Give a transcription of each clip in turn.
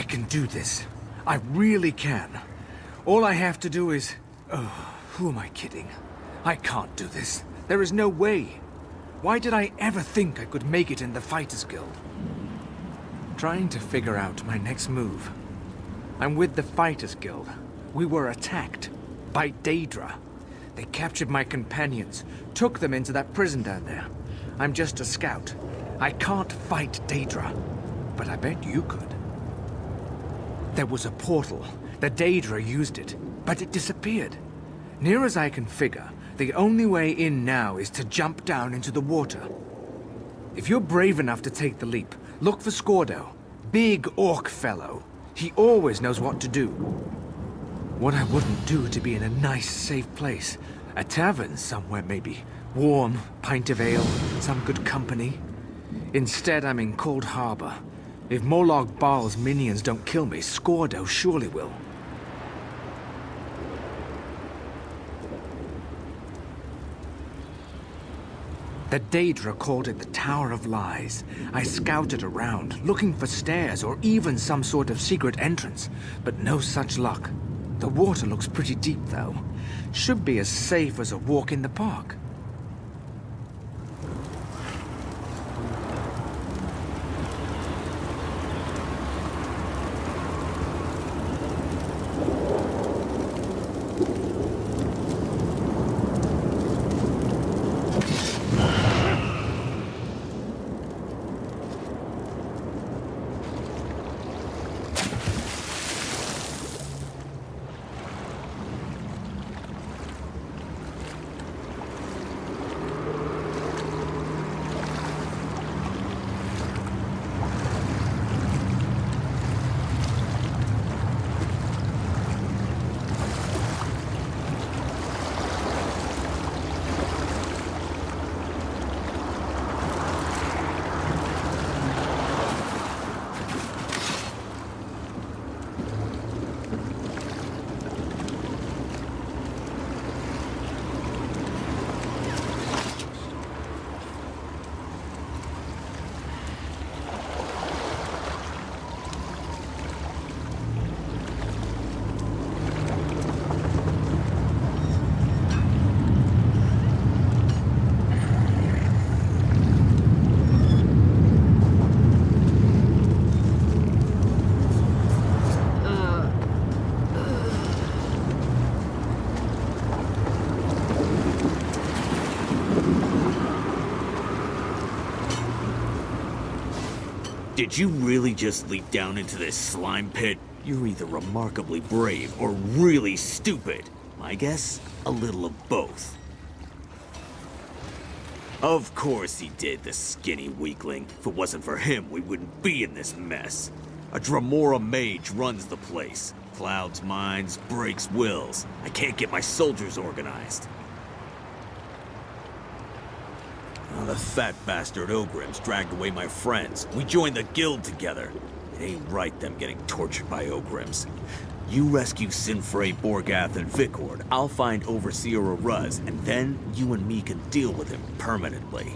can do this. I really can. All I have to do is... Oh, who am I kidding? I can't do this. There is no way. Why did I ever think I could make it in the Fighters Guild? Trying to figure out my next move. I'm with the Fighters Guild. We were attacked by Daedra. They captured my companions, took them into that prison down there. I'm just a scout. I can't fight Daedra, but I bet you could. There was a portal. The Daedra used it, but it disappeared. Near as I can figure, the only way in now is to jump down into the water. If you're brave enough to take the leap, look for Scordo. Big orc fellow. He always knows what to do. What I wouldn't do to be in a nice, safe place. A tavern somewhere, maybe. Warm, pint of ale, some good company. Instead, I'm in Cold Harbor. If Morlog Baal's minions don't kill me, Scordo surely will. The Daedra called it the Tower of Lies. I scouted around, looking for stairs or even some sort of secret entrance, but no such luck. The water looks pretty deep, though. Should be as safe as a walk in the park. Did you really just leap down into this slime pit? You're either remarkably brave or really stupid. My guess? A little of both. Of course he did, the skinny weakling. If it wasn't for him, we wouldn't be in this mess. A Dremora mage runs the place. Clouds minds, breaks wills. I can't get my soldiers organized. The fat bastard Ogrims dragged away my friends. We joined the guild together. It ain't right them getting tortured by Ogrims. You rescue Sinfrey, Borgath, and Vikord. I'll find Overseer Aruz, and then you and me can deal with him permanently.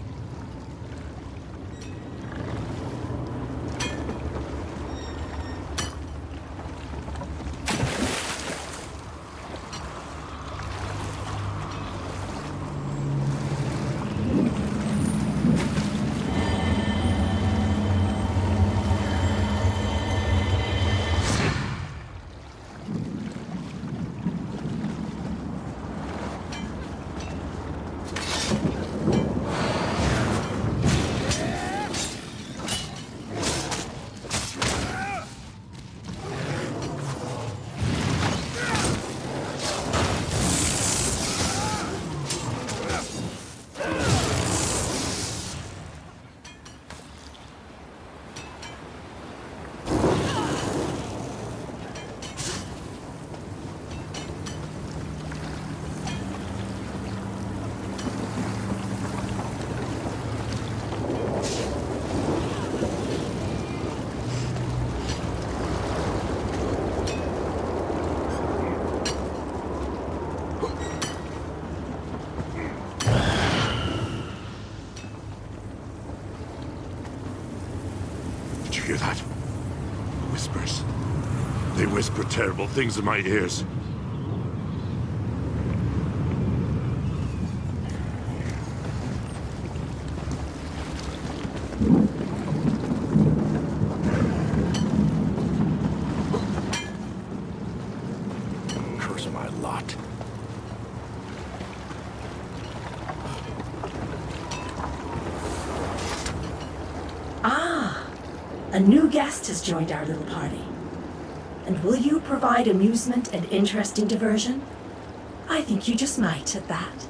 Did you hear that? whispers. They whisper terrible things in my ears. Curse my lot. A new guest has joined our little party. And will you provide amusement and interesting diversion? I think you just might at that.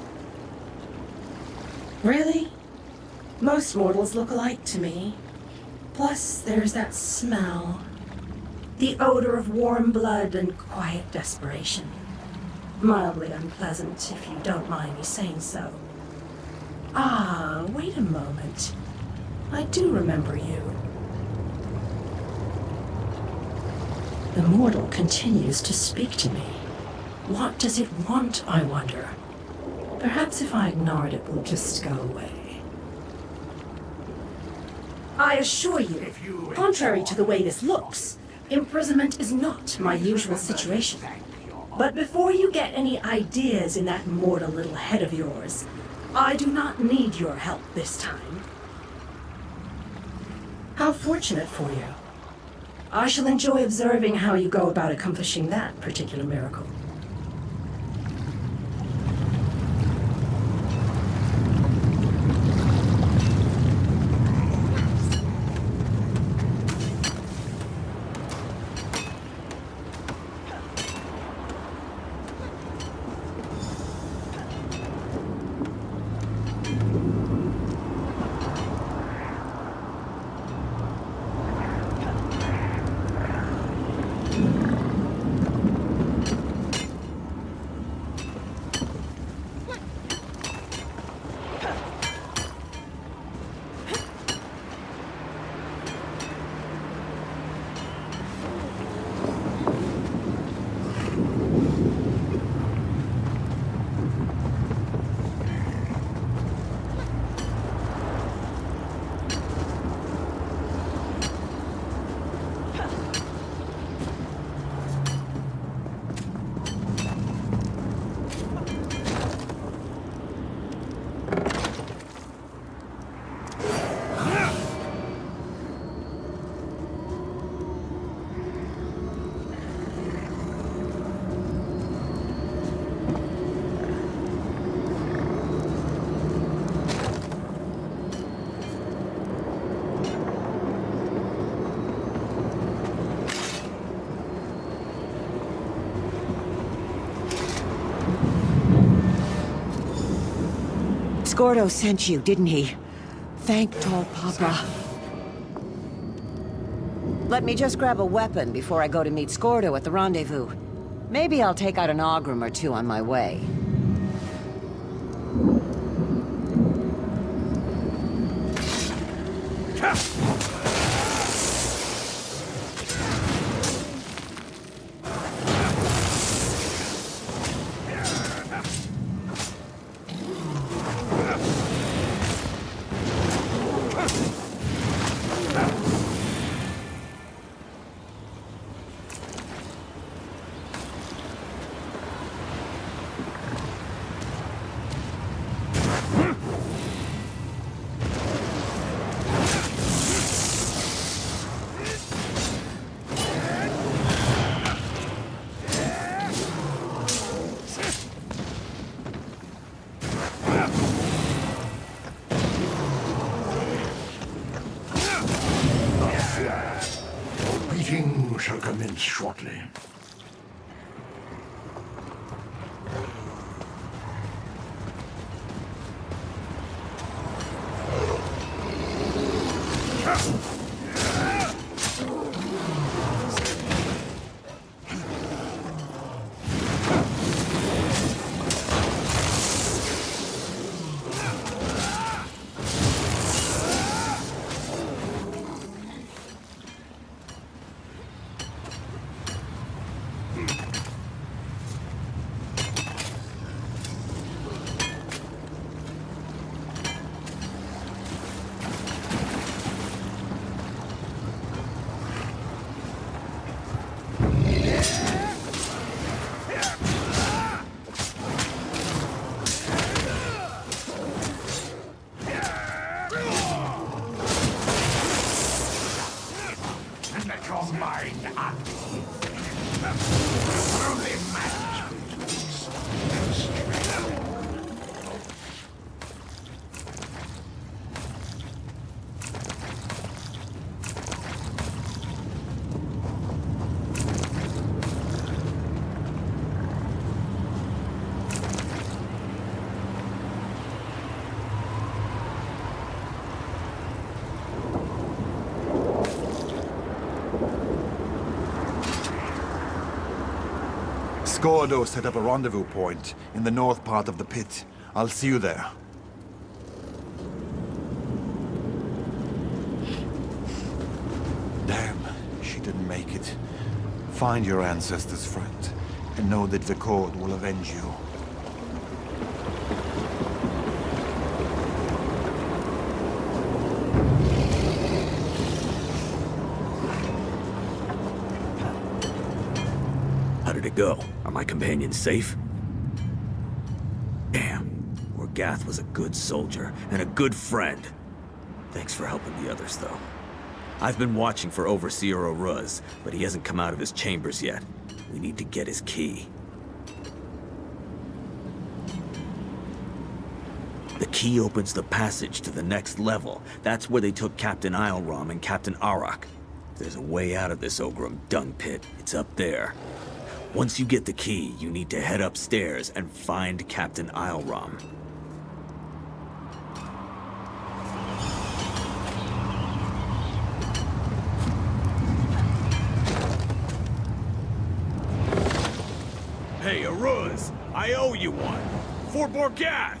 Really? Most mortals look alike to me. Plus, there's that smell. The odor of warm blood and quiet desperation. Mildly unpleasant, if you don't mind me saying so. Ah, wait a moment. I do remember you. The mortal continues to speak to me. What does it want, I wonder? Perhaps if I ignore it, it will just go away. I assure you, contrary to the way this looks, imprisonment is not my usual situation. But before you get any ideas in that mortal little head of yours, I do not need your help this time. How fortunate for you. I shall enjoy observing how you go about accomplishing that particular miracle. Scordo sent you, didn't he? Thank Tall Papa. Let me just grab a weapon before I go to meet Scordo at the rendezvous. Maybe I'll take out an Augram or two on my way. Meeting shall commence shortly. your mind unhinged. Only management weeks and strength. Scordo set up a rendezvous point in the north part of the pit. I'll see you there. Damn, she didn't make it. Find your ancestors, friend, and know that the Court will avenge you. How did it go? Are my companions safe? Damn. Orgath was a good soldier and a good friend. Thanks for helping the others, though. I've been watching for Overseer Oruz, but he hasn't come out of his chambers yet. We need to get his key. The key opens the passage to the next level. That's where they took Captain Isleram and Captain Arak. If there's a way out of this Ogrim dung pit, it's up there. Once you get the key, you need to head upstairs and find Captain Isleram. Hey, Oruz! I owe you one! For Borgath!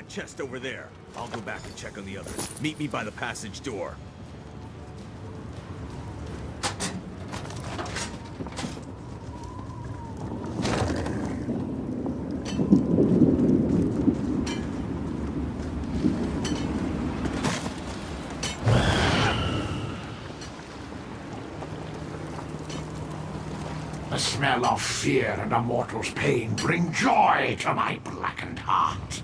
Chest over there. I'll go back and check on the others. Meet me by the passage door. The smell of fear and a mortal's pain bring joy to my blackened heart.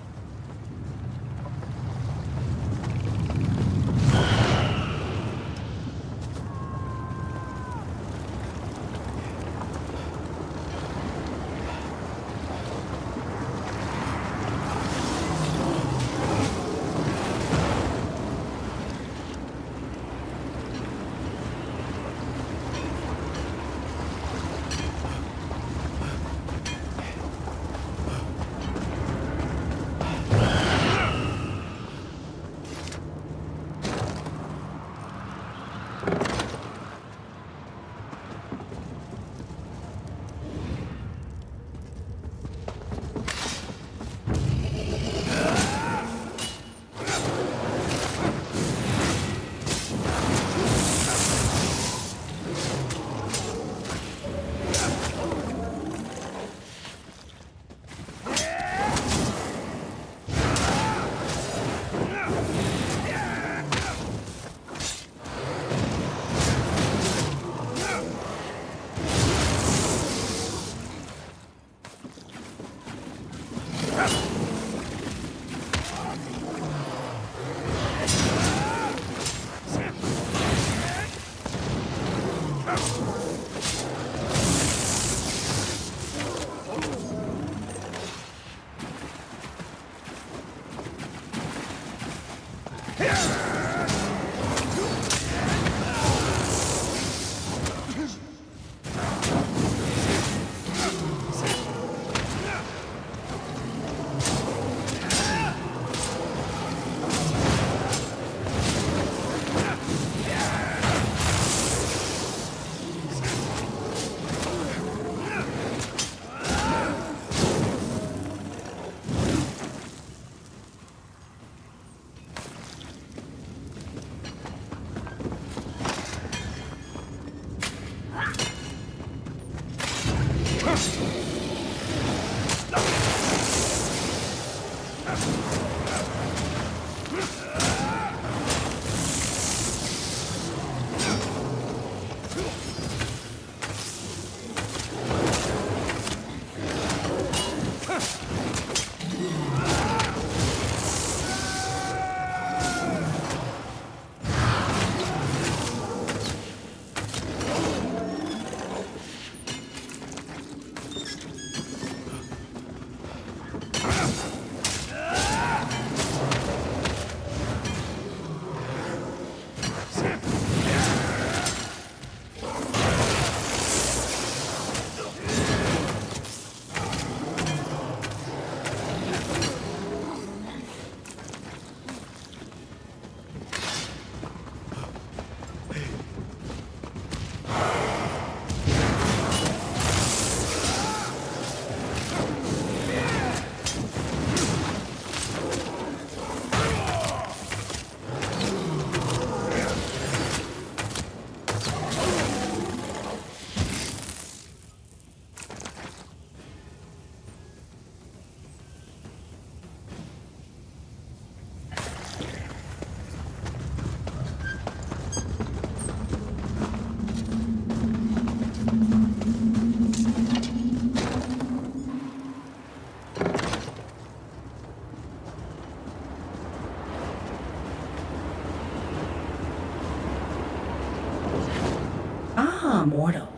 Ah, mortal.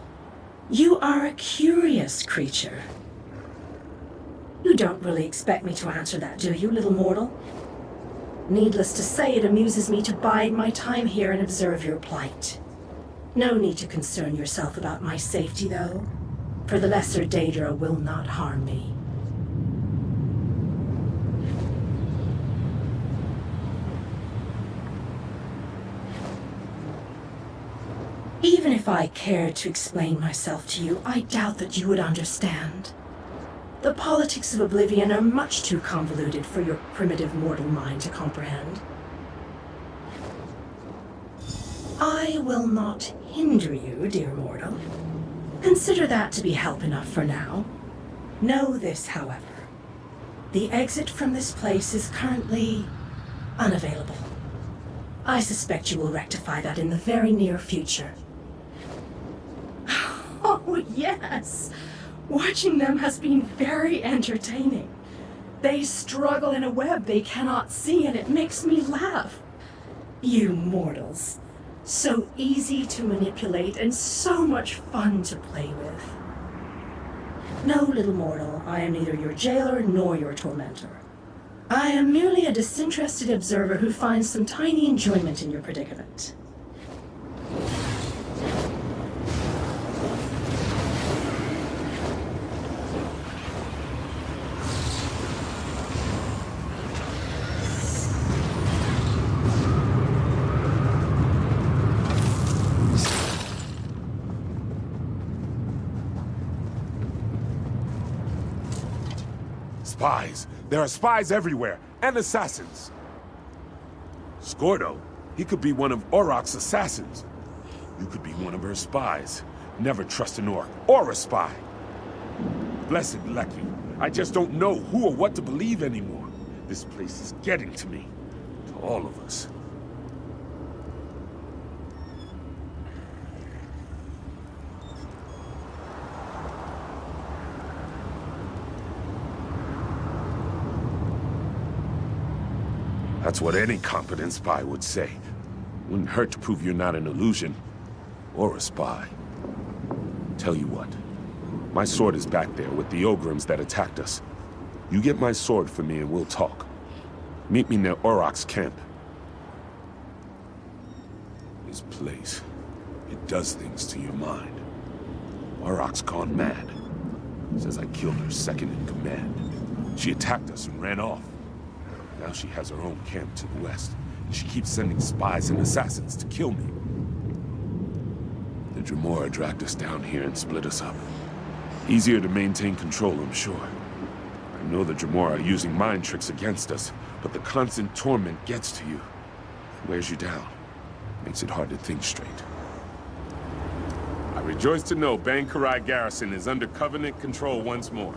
You are a curious creature. You don't really expect me to answer that, do you, little mortal? Needless to say, it amuses me to bide my time here and observe your plight. No need to concern yourself about my safety, though, for the lesser Daedra will not harm me. Even if I cared to explain myself to you, I doubt that you would understand. The politics of Oblivion are much too convoluted for your primitive mortal mind to comprehend. I will not hinder you, dear mortal. Consider that to be help enough for now. Know this, however. The exit from this place is currently unavailable. I suspect you will rectify that in the very near future. Oh, yes! Watching them has been very entertaining. They struggle in a web they cannot see, and it makes me laugh. You mortals. So easy to manipulate and so much fun to play with. No, little mortal, I am neither your jailer nor your tormentor. I am merely a disinterested observer who finds some tiny enjoyment in your predicament. Spies! There are spies everywhere, and assassins! Scordo, he could be one of Auroch's assassins. You could be one of her spies. Never trust an orc, or a spy. Blessed Lecky, I just don't know who or what to believe anymore. This place is getting to me. To all of us. That's what any competent spy would say. Wouldn't hurt to prove you're not an illusion. Or a spy. Tell you what. My sword is back there with the Ogrims that attacked us. You get my sword for me and we'll talk. Meet me near Auroch's camp. This place, it does things to your mind. Auroch's gone mad. Says I killed her second in command. She attacked us and ran off. Now she has her own camp to the west, and she keeps sending spies and assassins to kill me. The Dremora dragged us down here and split us up. Easier to maintain control, I'm sure. I know the Dremora are using mind tricks against us, but the constant torment gets to you. Wears you down. Makes it hard to think straight. I rejoice to know Bankarai Garrison is under Covenant control once more.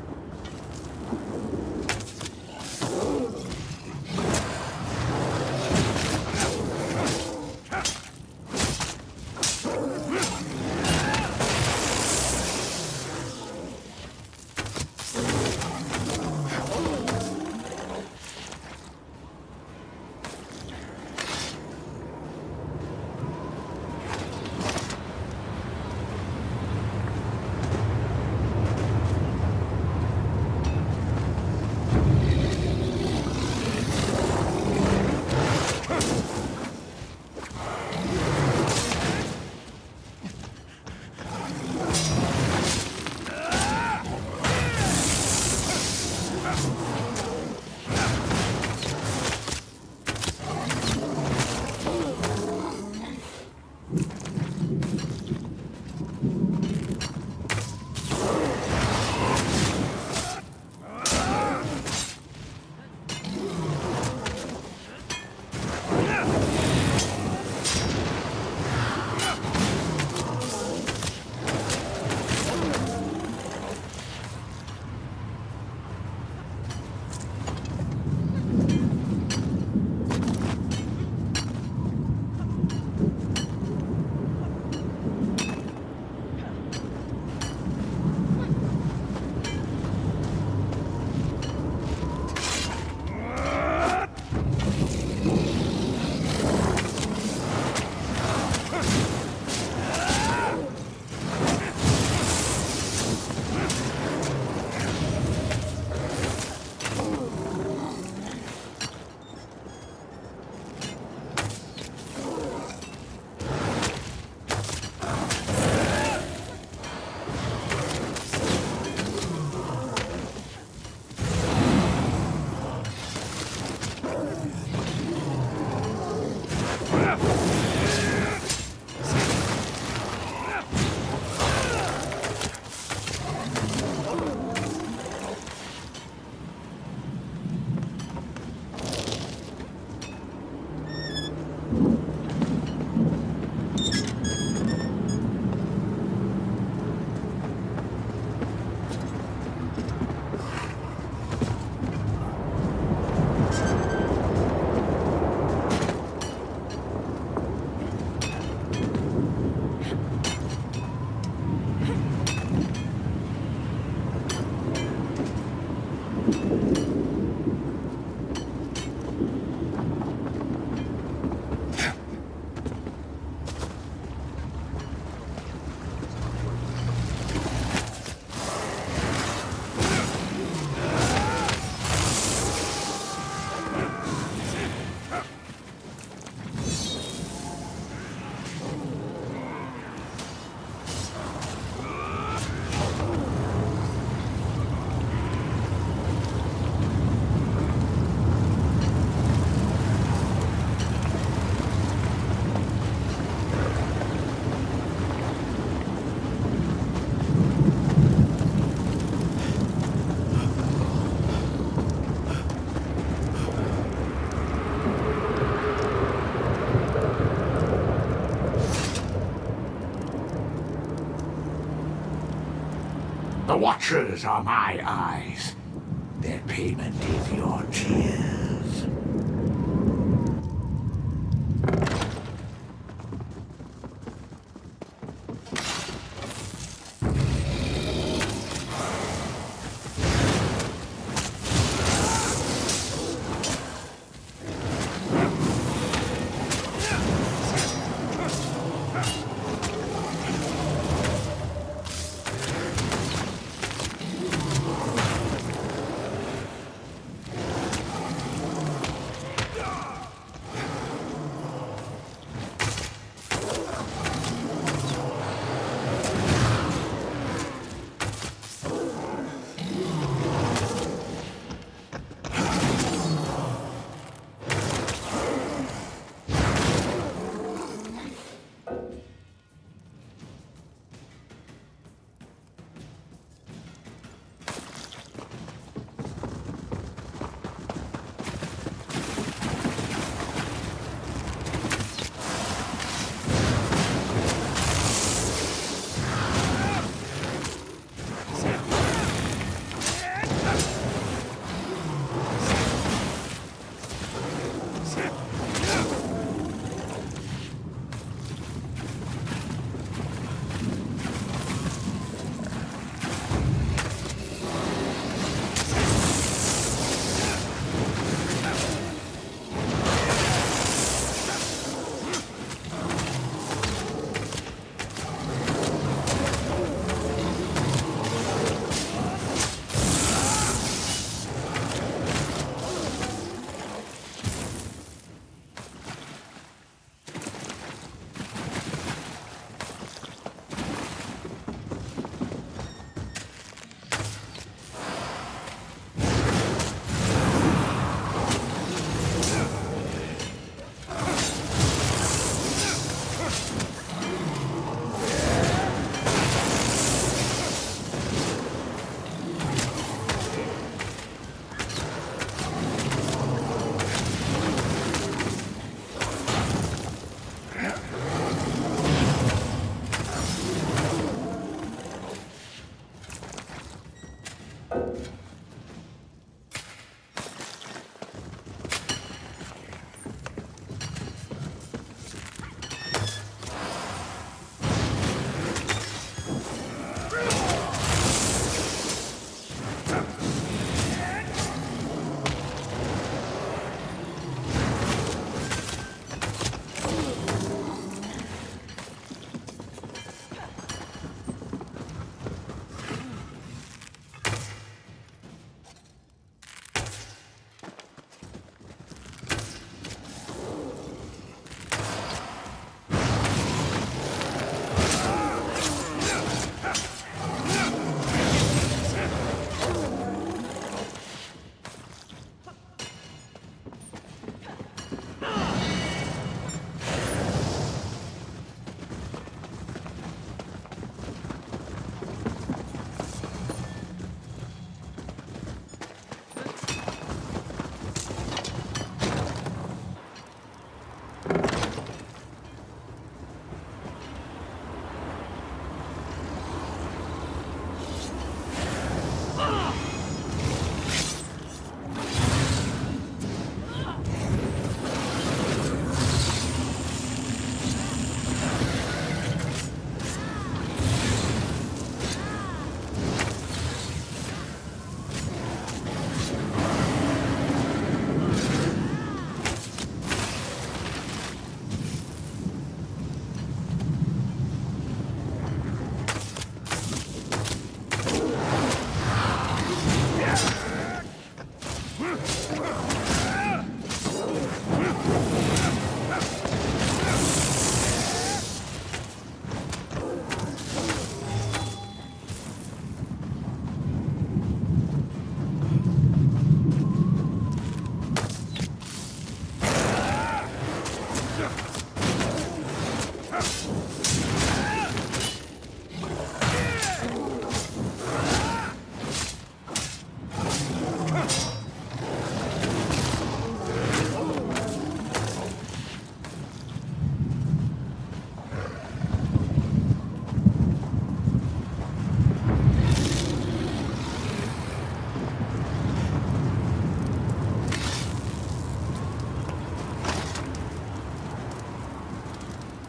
The Watchers are my eyes. Their payment is your tears.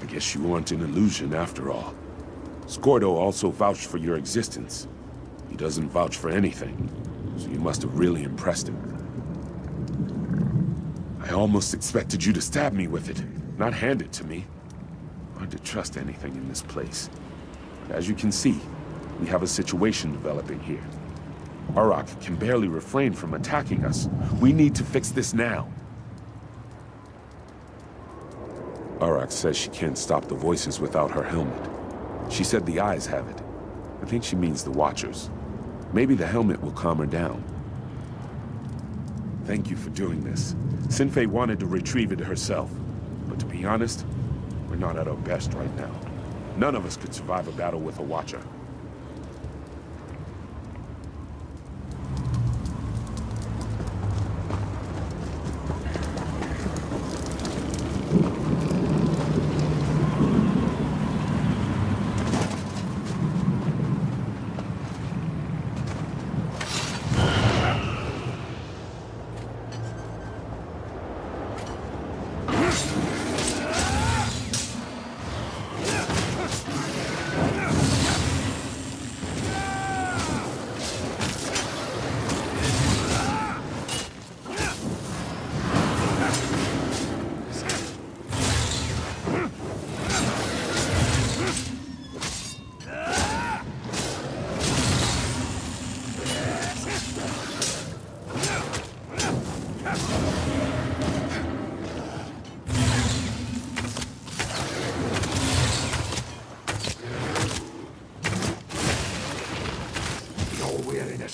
Guess you weren't an illusion after all. Scordo also vouched for your existence. He doesn't vouch for anything, so you must have really impressed him. I almost expected you to stab me with it, not hand it to me. Hard to trust anything in this place. But as you can see, we have a situation developing here. Arak can barely refrain from attacking us. We need to fix this now. Arak says she can't stop the voices without her helmet. She said the eyes have it. I think she means the Watchers. Maybe the helmet will calm her down. Thank you for doing this. Sinfei wanted to retrieve it herself. But to be honest, we're not at our best right now. None of us could survive a battle with a Watcher.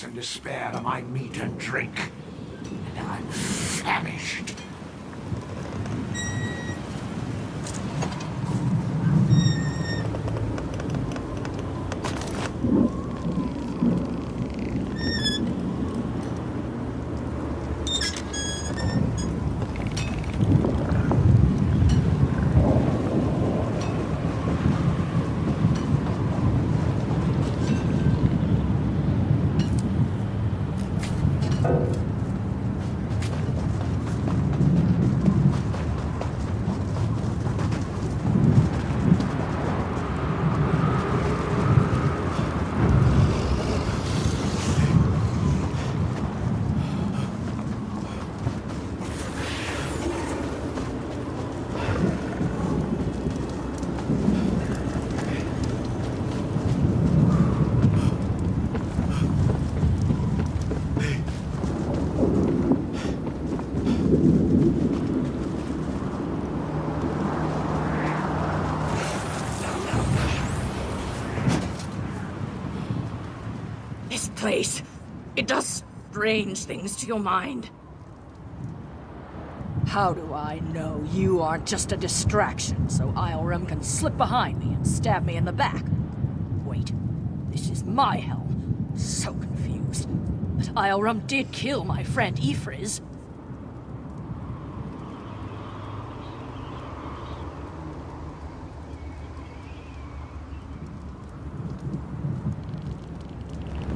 And despair are my meat and drink, and I'm famished. This place, it does strange things to your mind. How do I know you aren't just a distraction so Ilram can slip behind me and stab me in the back? Wait, this is my helm. So confused. But Ilram did kill my friend Ifriz.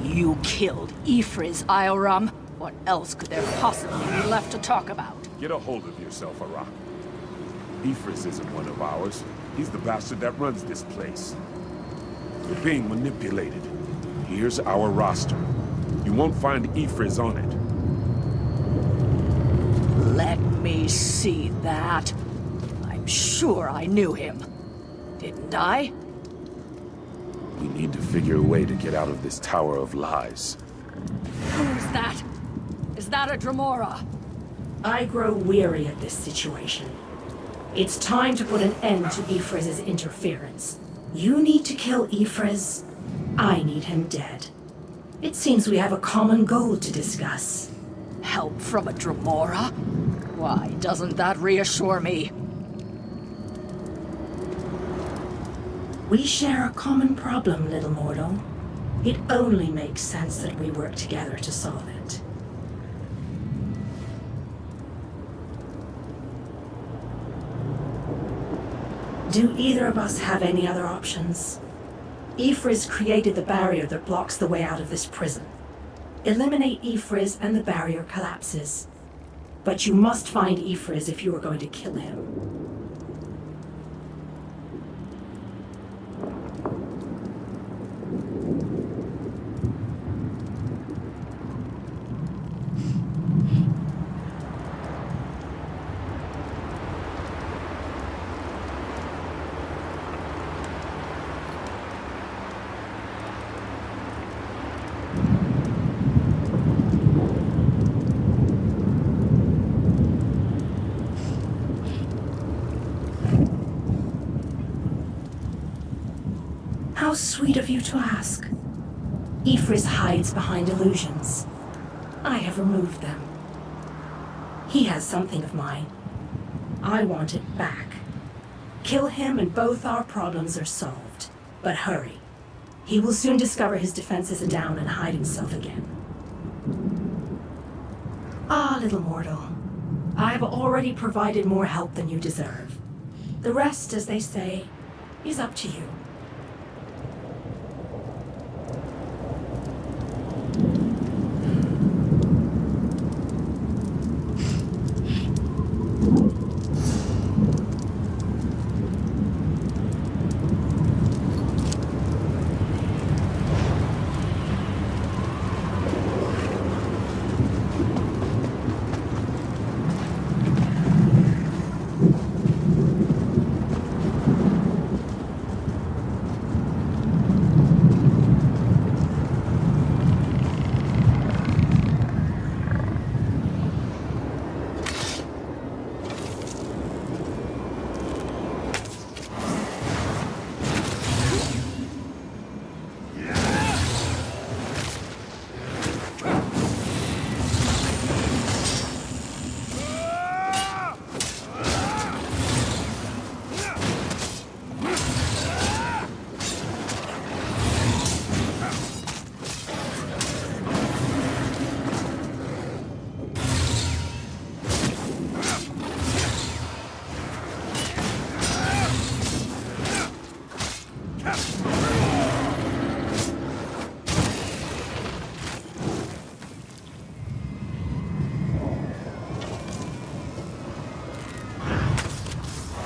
You killed Ifriz, Ilram. What else could there possibly be left to talk about? Get a hold of yourself, Arak. Ifris isn't one of ours. He's the bastard that runs this place. You're being manipulated. Here's our roster. You won't find Ifris on it. Let me see that. I'm sure I knew him. Didn't I? We need to figure a way to get out of this tower of lies. Who's that? Is that a Dremora? I grow weary of this situation. It's time to put an end to Ifriz's interference. You need to kill Ifriz. I need him dead. It seems we have a common goal to discuss. Help from a Dremora? Why doesn't that reassure me? We share a common problem, little mortal. It only makes sense that we work together to solve it. Do either of us have any other options? Ifriz created the barrier that blocks the way out of this prison. Eliminate Ifriz and the barrier collapses. But you must find Ifriz if you are going to kill him. How sweet of you to ask. Ifriz hides behind illusions. I have removed them. He has something of mine. I want it back. Kill him and both our problems are solved. But hurry. He will soon discover his defenses are down and hide himself again. Ah, little mortal. I've already provided more help than you deserve. The rest, as they say, is up to you.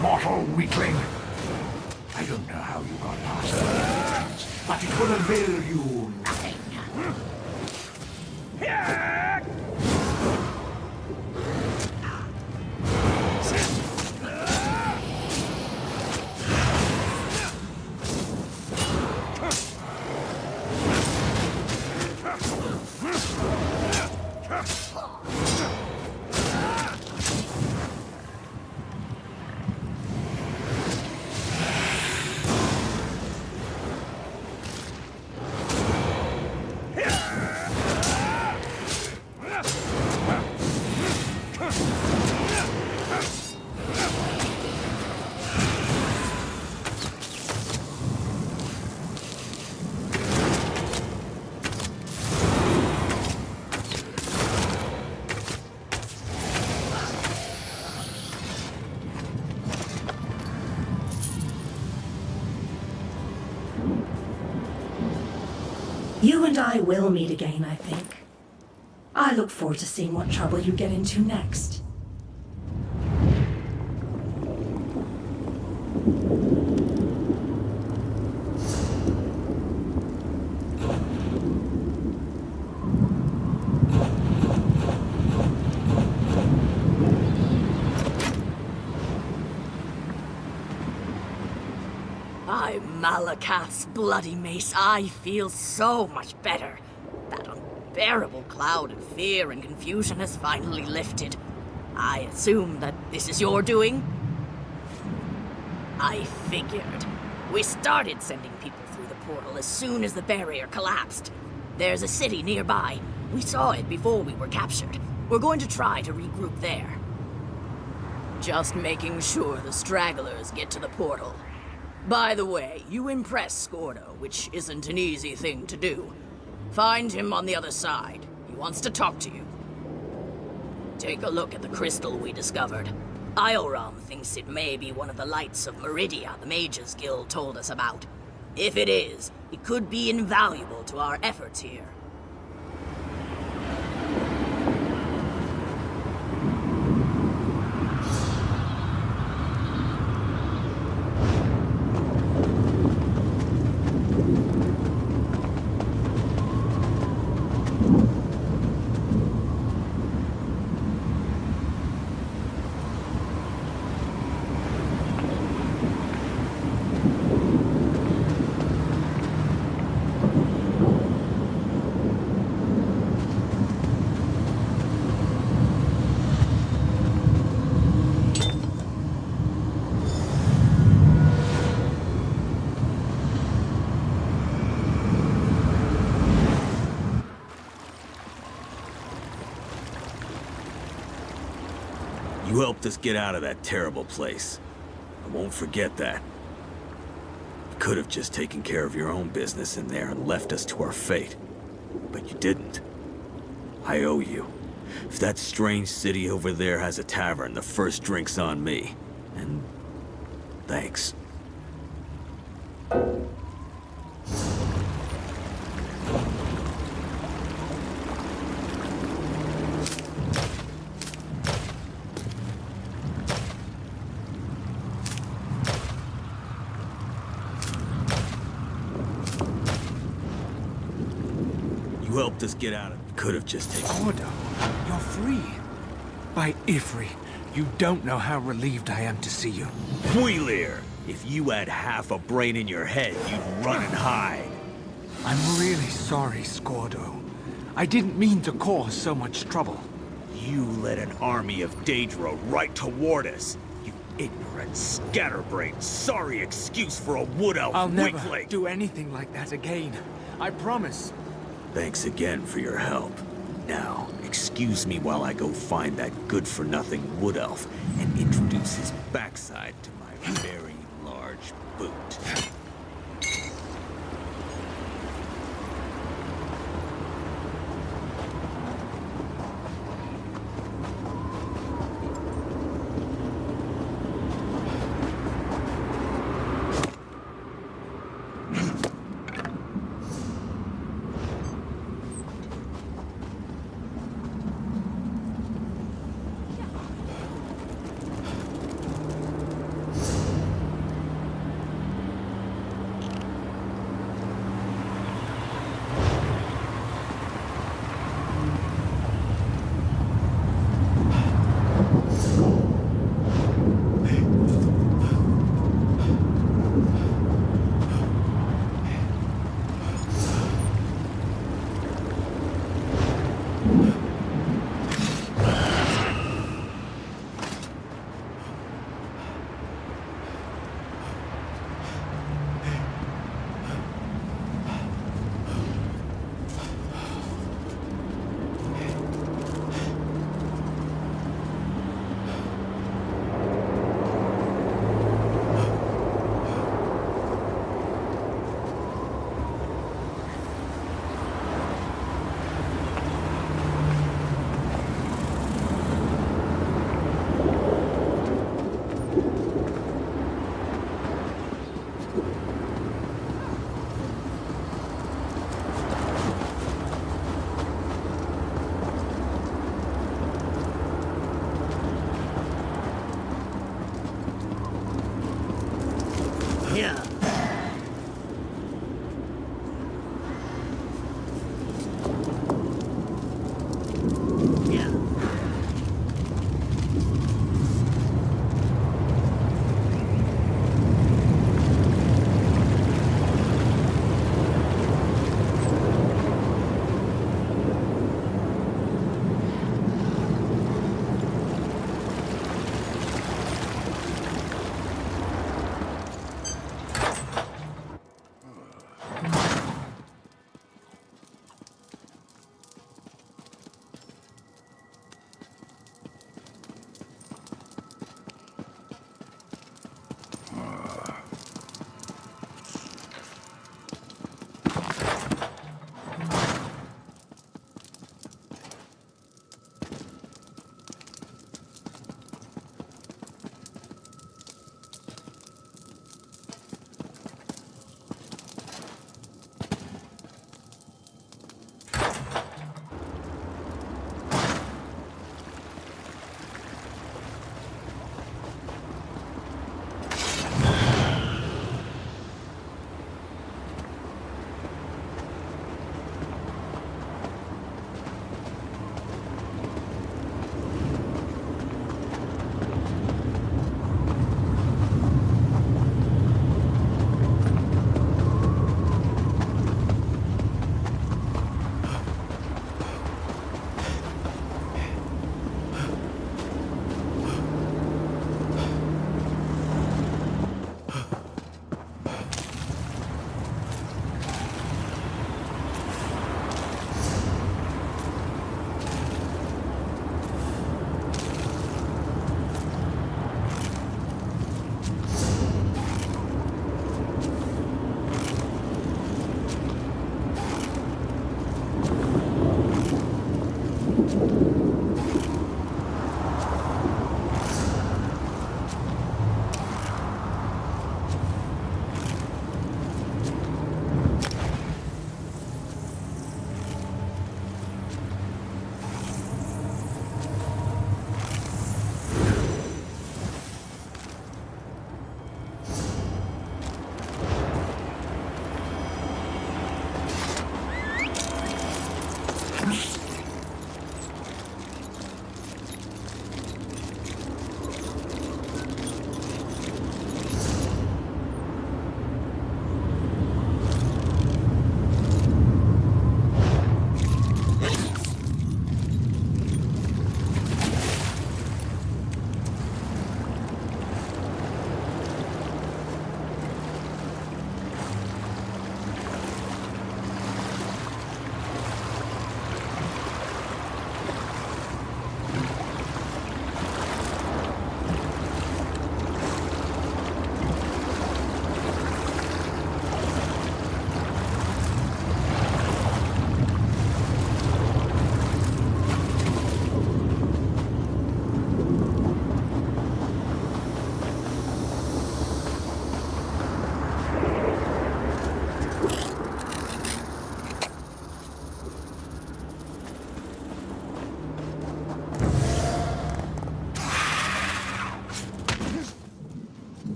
Mortal weakling. I don't know how you got past the defense, but it will avail you nothing. You and I will meet again, I think. I look forward to seeing what trouble you get into next. By Malakath's bloody mace, I feel so much better. That unbearable cloud of fear and confusion has finally lifted. I assume that this is your doing? I figured. We started sending people through the portal as soon as the barrier collapsed. There's a city nearby. We saw it before we were captured. We're going to try to regroup there. Just making sure the stragglers get to the portal. By the way, you impress Scordo, which isn't an easy thing to do. Find him on the other side. He wants to talk to you. Take a look at the crystal we discovered. Ioram thinks it may be one of the lights of Meridia the Mages Guild told us about. If it is, it could be invaluable to our efforts here. You helped us get out of that terrible place. I won't forget that. You could have just taken care of your own business in there and left us to our fate. But you didn't. I owe you. If that strange city over there has a tavern, the first drink's on me. And thanks. You helped us get out of it. Could have just taken... Gordo, you're free. By Ifri, you don't know how relieved I am to see you. Wheeler! If you had half a brain in your head, you'd run and hide. I'm really sorry, Scordo. I didn't mean to cause so much trouble. You led an army of Daedra right toward us. You ignorant, scatterbrained, sorry excuse for a wood elf I'll never weakling. do anything like that again. I promise. Thanks again for your help. Now, excuse me while I go find that good-for-nothing wood elf and introduce his backside to my very large boot.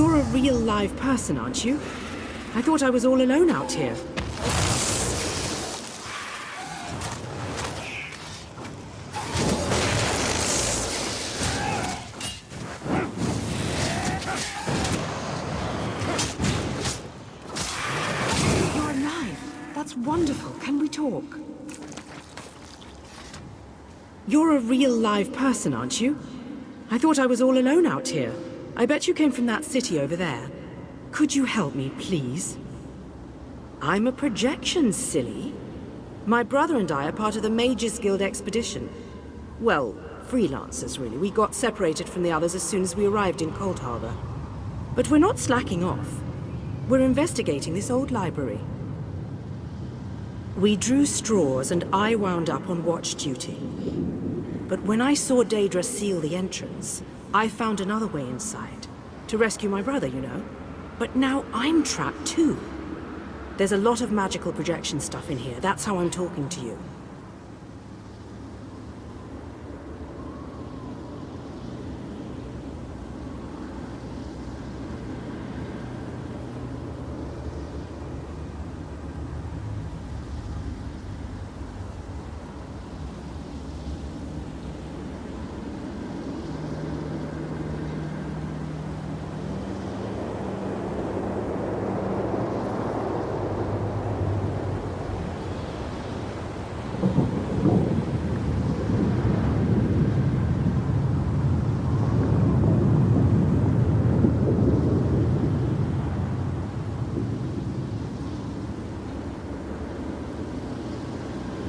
You're a real live person, aren't you? I thought I was all alone out here. You're alive. That's wonderful. Can we talk? You're a real live person, aren't you? I thought I was all alone out here. I bet you came from that city over there. Could you help me, please? I'm a projection, silly. My brother and I are part of the Mages Guild expedition. Well, freelancers, really. We got separated from the others as soon as we arrived in Cold Harbor. But we're not slacking off. We're investigating this old library. We drew straws and I wound up on watch duty. But when I saw Daedra seal the entrance, I found another way inside. To rescue my brother, you know. But now I'm trapped too. There's a lot of magical projection stuff in here. That's how I'm talking to you.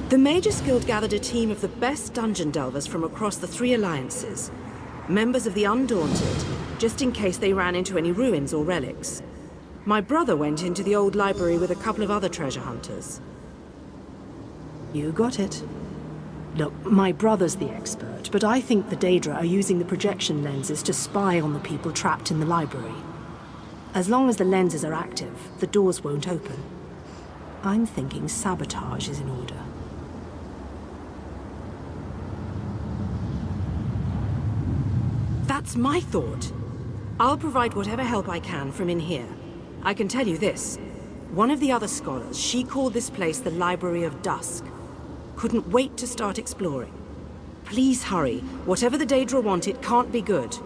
The Mages Guild gathered a team of the best dungeon delvers from across the 3 alliances, members of the Undaunted, just in case they ran into any ruins or relics. My brother went into the old library with a couple of other treasure hunters. You got it. Look, my brother's the expert, but I think the Daedra are using the projection lenses to spy on the people trapped in the library. As long as the lenses are active, the doors won't open. I'm thinking sabotage is in order. That's my thought. I'll provide whatever help I can from in here. I can tell you this. One of the other scholars, she called this place the Library of Dusk. Couldn't wait to start exploring. Please hurry. Whatever the Daedra want, it can't be good.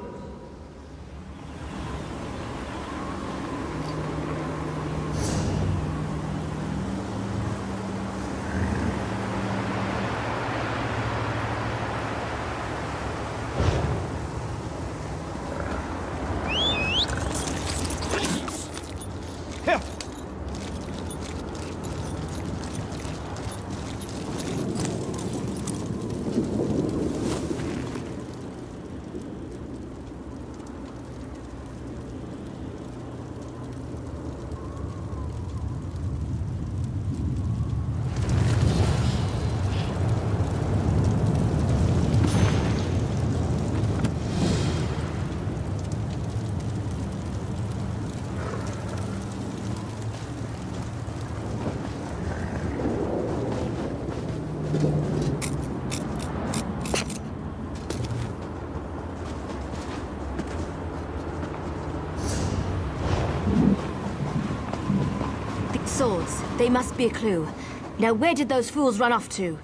Swords. They must be a clue. Now where did those fools run off to?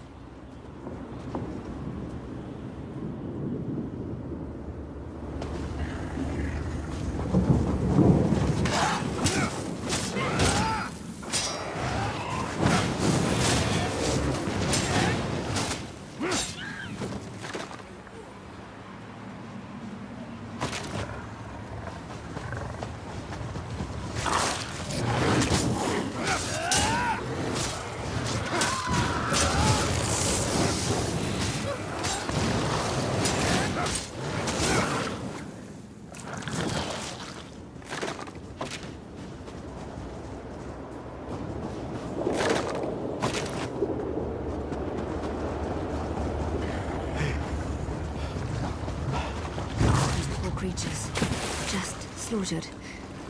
Creatures. Just slaughtered.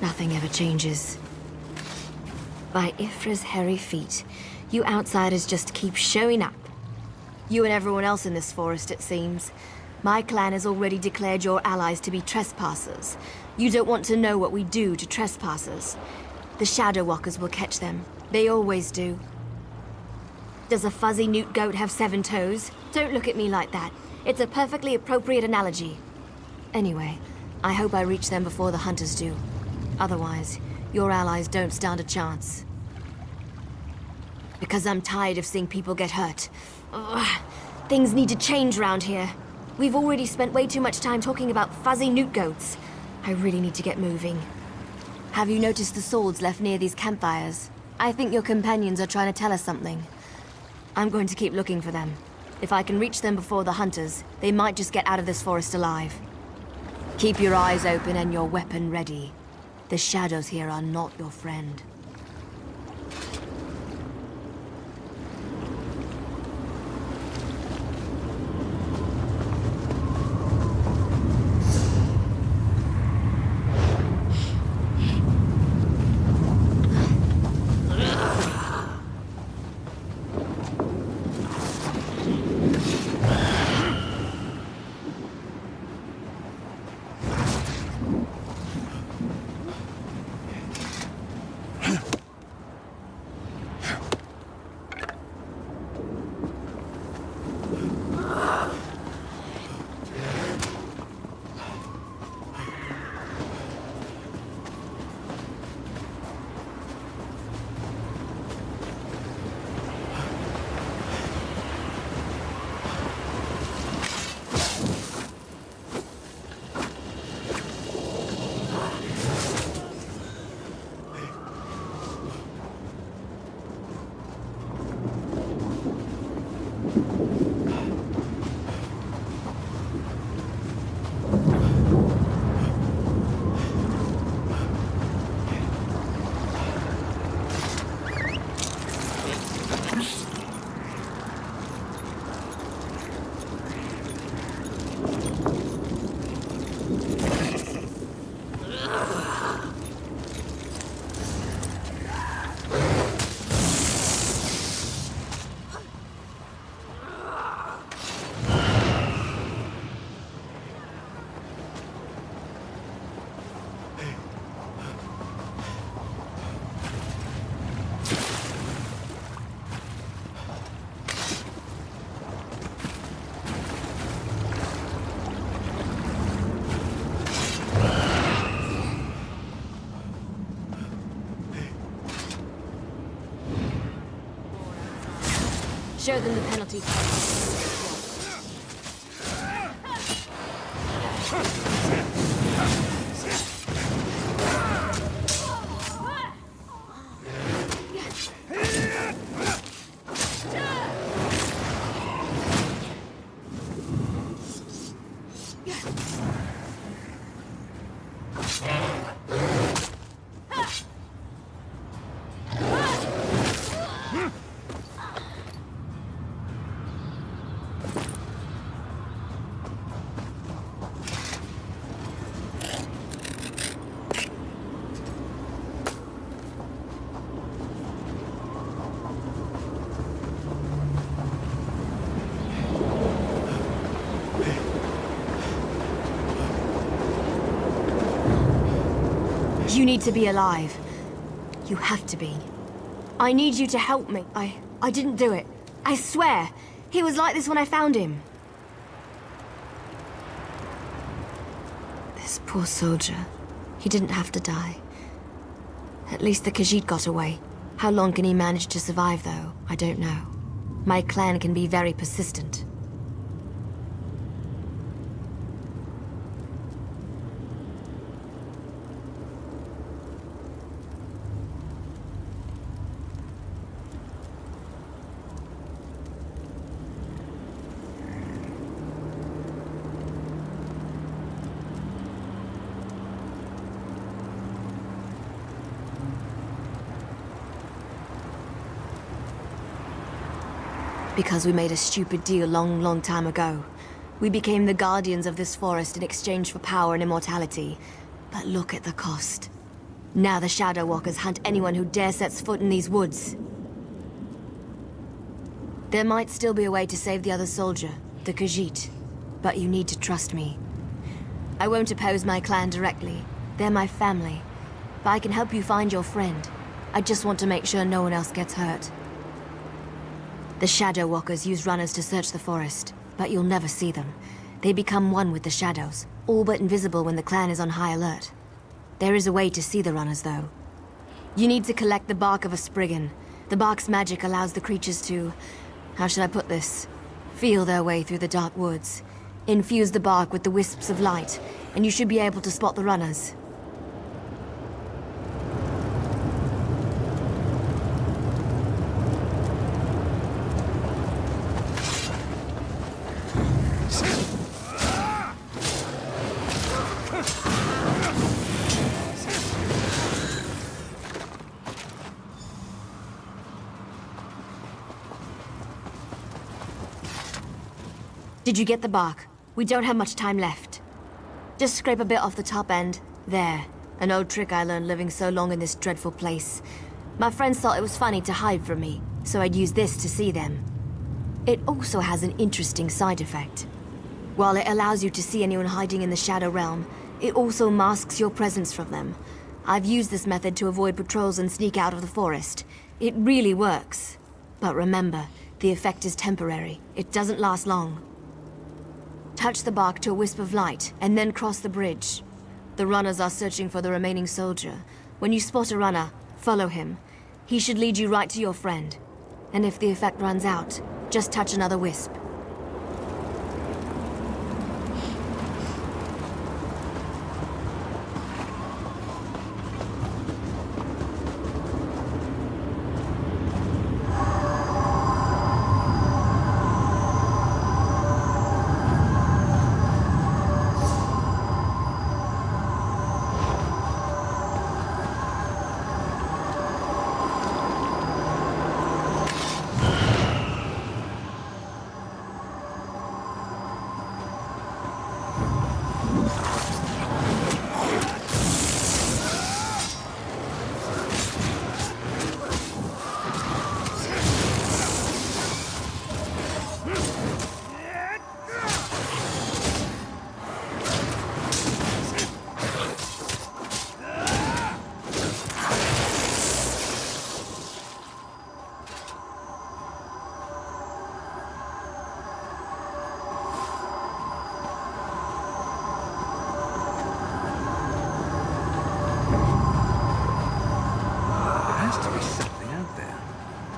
Nothing ever changes. By Ifra's hairy feet, you outsiders just keep showing up. You and everyone else in this forest, it seems. My clan has already declared your allies to be trespassers. You don't want to know what we do to trespassers. The Shadow Walkers will catch them. They always do. Does a fuzzy newt goat have 7 toes? Don't look at me like that. It's a perfectly appropriate analogy. Anyway, I hope I reach them before the hunters do. Otherwise, your allies don't stand a chance. Because I'm tired of seeing people get hurt. Ugh. Things need to change round here. We've already spent way too much time talking about fuzzy newt goats. I really need to get moving. Have you noticed the swords left near these campfires? I think your companions are trying to tell us something. I'm going to keep looking for them. If I can reach them before the hunters, they might just get out of this forest alive. Keep your eyes open and your weapon ready. The shadows here are not your friend. Show them the penalty. You need to be alive. You have to be. I need you to help me. I didn't do it. I swear. He was like this when I found him. This poor soldier. He didn't have to die. At least the Khajiit got away. How long can he manage to survive, though? I don't know. My clan can be very persistent. Because we made a stupid deal long time ago. We became the guardians of this forest in exchange for power and immortality. But look at the cost. Now the Shadow Walkers hunt anyone who dare sets foot in these woods. There might still be a way to save the other soldier, the Khajiit. but you need to trust me. I won't oppose my clan directly. They're my family. But I can help you find your friend. I just want to make sure no one else gets hurt. The Shadow Walkers use runners to search the forest, but you'll never see them. They become one with the shadows, all but invisible when the clan is on high alert. There is a way to see the runners, though. You need to collect the bark of a Spriggan. The bark's magic allows the creatures to... how should I put this? Feel their way through the dark woods. Infuse the bark with the wisps of light, and you should be able to spot the runners. Did you get the bark? We don't have much time left. Just scrape a bit off the top end. There. An old trick I learned living so long in this dreadful place. My friends thought it was funny to hide from me, so I'd use this to see them. It also has an interesting side effect. While it allows you to see anyone hiding in the Shadow Realm, it also masks your presence from them. I've used this method to avoid patrols and sneak out of the forest. It really works. But remember, the effect is temporary. It doesn't last long. Touch the bark to a wisp of light, and then cross the bridge. The runners are searching for the remaining soldier. When you spot a runner, follow him. He should lead you right to your friend. And if the effect runs out, just touch another wisp.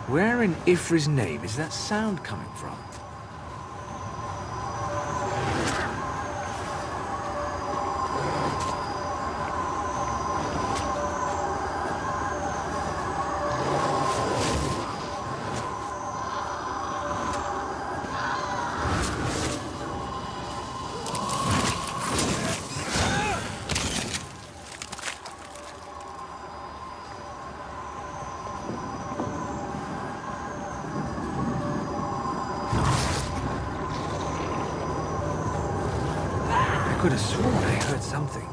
Where in Ifri's name is that sound coming from? I could have sworn I heard something.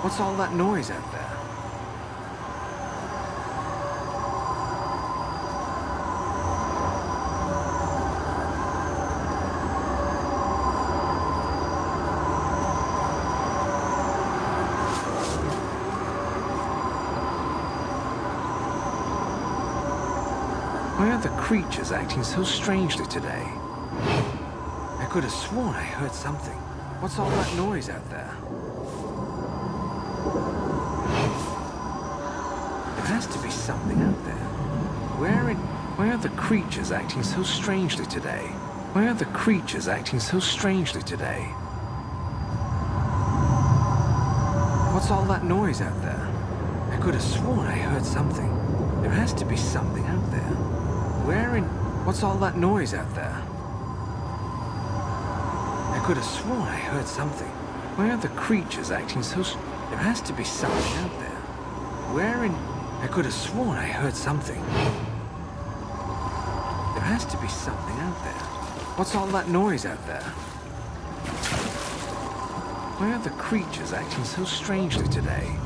What's all that noise out there? Why are the creatures acting so strangely today? I could have sworn I heard something. What's all that noise out there? There has to be something out there. Why are the creatures acting so strangely today? Why are the creatures acting so strangely today? What's all that noise out there? I could have sworn I heard something. There has to be something out there. What's all that noise out there? I could have sworn I heard something. Why are the creatures acting so... There has to be something out there. I could have sworn I heard something. There has to be something out there. What's all that noise out there? Why are the creatures acting so strangely today?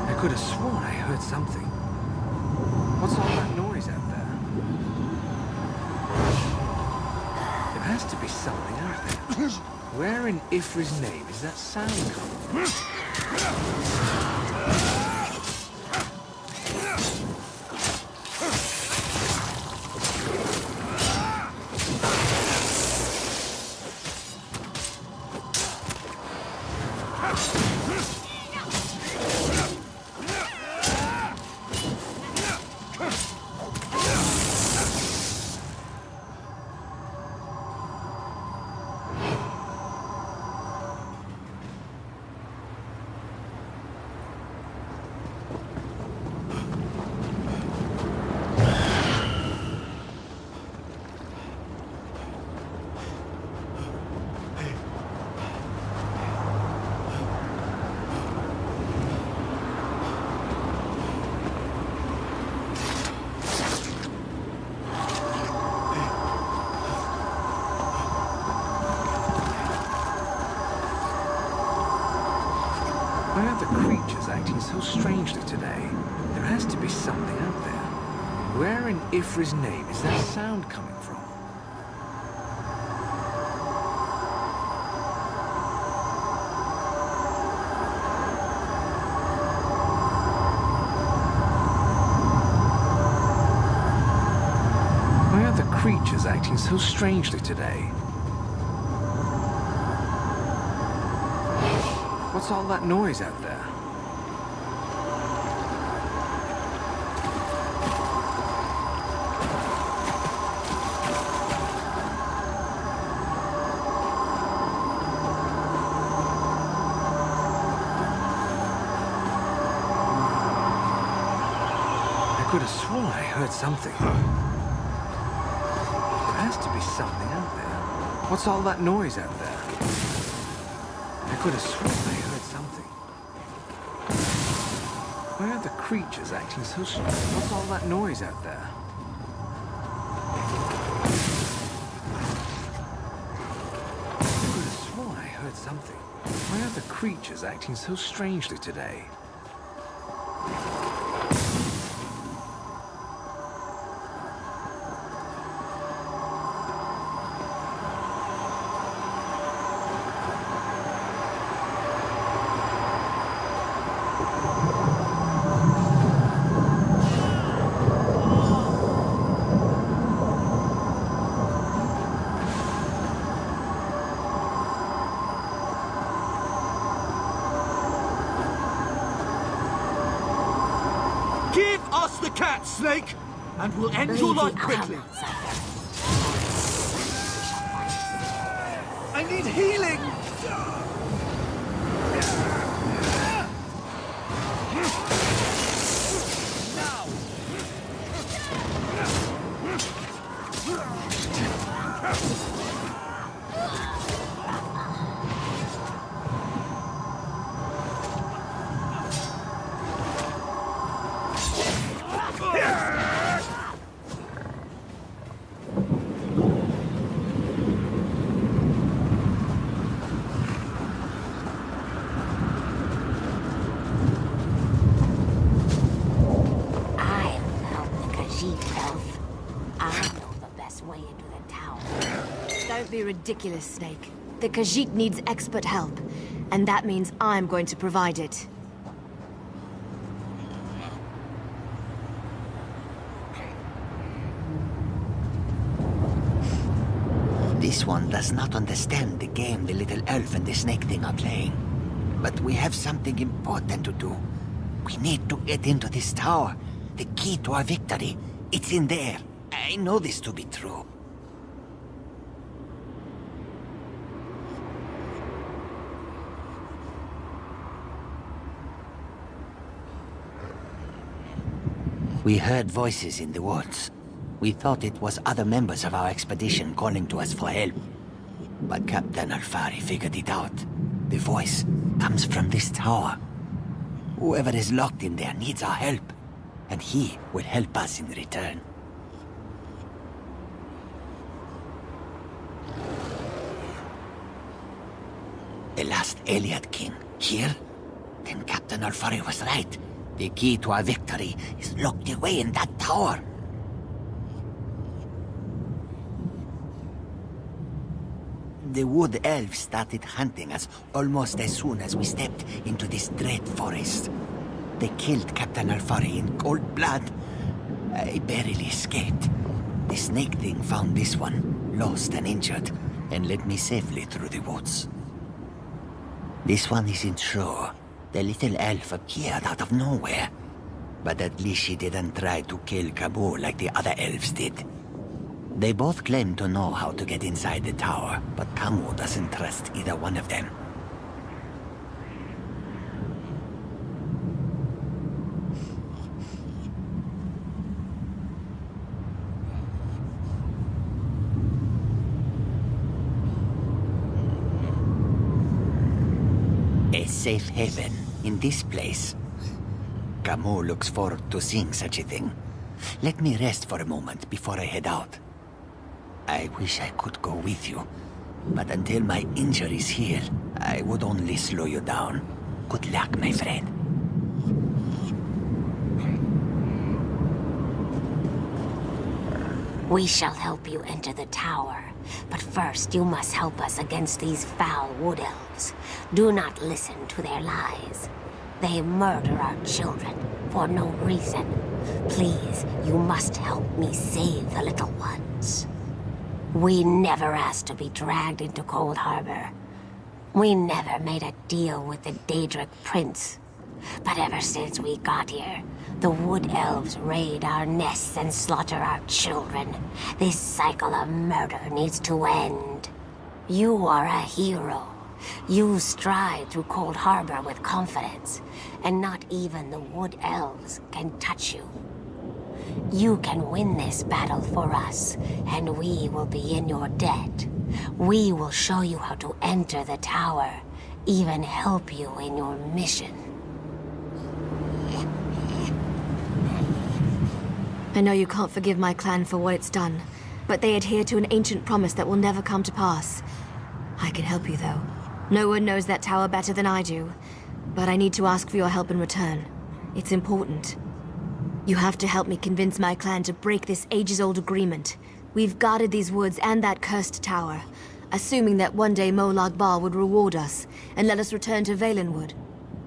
I could have sworn I heard something. What's all that noise out there? There has to be something out there. Where in Ifri's name is that sound coming from? Why are the creatures acting so strangely today? There has to be something out there. Where in Ifri's name is that sound coming from? Why are the creatures acting so strangely today? What's all that noise out there? I could have sworn I heard something. There has to be something out there. What's all that noise out there? I could have sworn I heard something. Why are the creatures acting so strange? What's all that noise out there? I could have sworn I heard something. Why are the creatures acting so strangely today? Give us the cat, Snake, and we'll end your life quickly. I need healing! Khajiit, elf. I know the best way into the tower. Don't be ridiculous, Snake. The Khajiit needs expert help, and that means I'm going to provide it. This one does not understand the game the little elf and the snake thing are playing. But we have something important to do. We need to get into this tower. The key to our victory, it's in there. I know this to be true. We heard voices in the woods. We thought it was other members of our expedition calling to us for help. But Captain Alfari figured it out. The voice comes from this tower. Whoever is locked in there needs our help, and he will help us in return. The last Eliad King, here? Then Captain Alfari was right. The key to our victory is locked away in that tower. The wood elves started hunting us almost as soon as we stepped into this dread forest. They killed Captain Alfari in cold blood. I barely escaped. The snake thing found this one, lost and injured, and led me safely through the woods. This one isn't sure. The little elf appeared out of nowhere. But at least she didn't try to kill Kabul like the other elves did. They both claim to know how to get inside the tower, but Kamu doesn't trust either one of them. A safe haven in this place. Kamu looks forward to seeing such a thing. Let me rest for a moment before I head out. I wish I could go with you, but until my injuries heal, I would only slow you down. Good luck, my friend. We shall help you enter the tower, but first you must help us against these foul wood elves. Do not listen to their lies. They murder our children for no reason. Please, you must help me save the little ones. We never asked to be dragged into Cold Harbor. We never made a deal with the Daedric Prince. But ever since we got here, the Wood Elves raid our nests and slaughter our children. This cycle of murder needs to end. You are a hero. You stride through Cold Harbor with confidence, and not even the Wood Elves can touch you. You can win this battle for us, and we will be in your debt. We will show you how to enter the tower, even help you in your mission. I know you can't forgive my clan for what it's done, but they adhere to an ancient promise that will never come to pass. I can help you, though. No one knows that tower better than I do, but I need to ask for your help in return. It's important. You have to help me convince my clan to break this ages-old agreement. We've guarded these woods and that cursed tower, assuming that one day Molag Bal would reward us and let us return to Valenwood.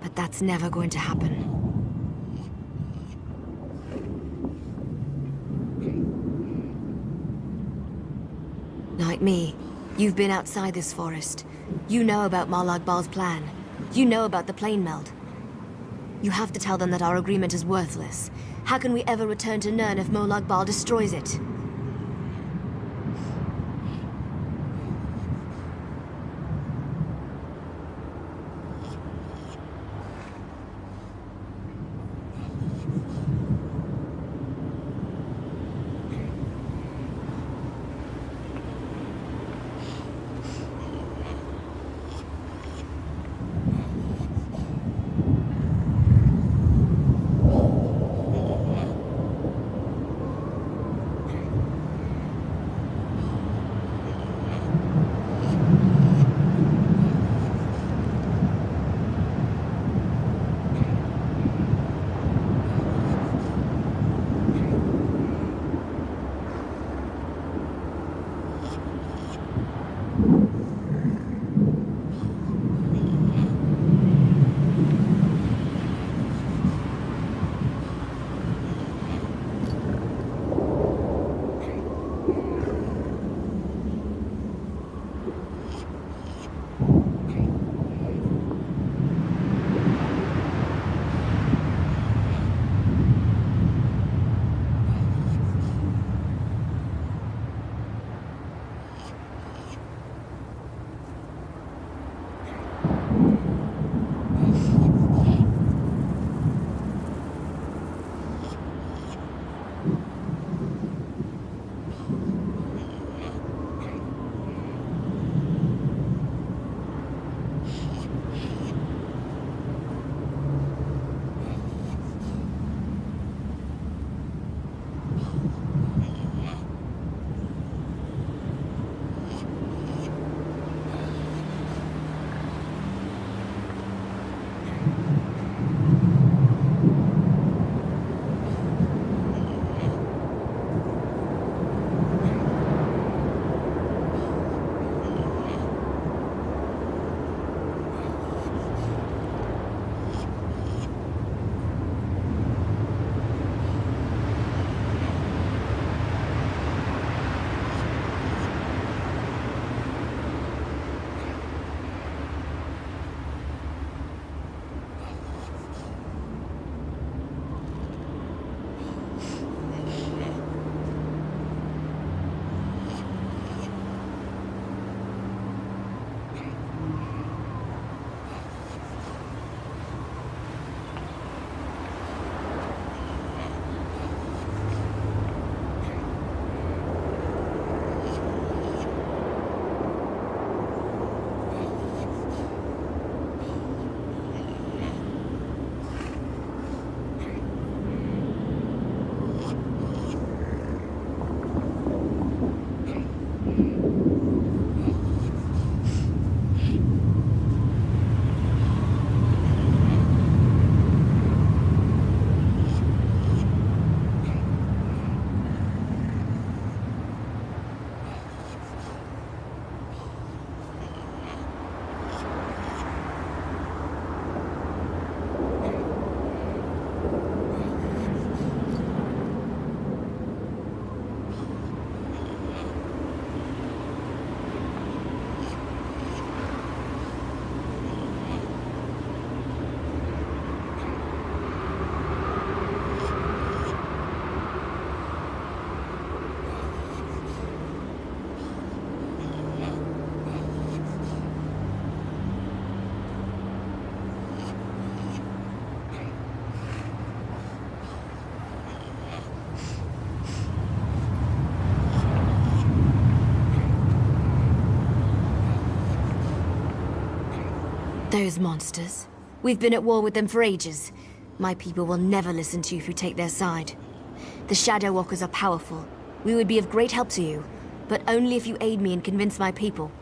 But that's never going to happen. Like me, you've been outside this forest. You know about Molag Bal's plan. You know about the plane meld. You have to tell them that our agreement is worthless. How can we ever return to Nirn if Molag Bal destroys it? Those monsters. We've been at war with them for ages. My people will never listen to you if you take their side. The Shadow Walkers are powerful. We would be of great help to you, but only if you aid me and convince my people.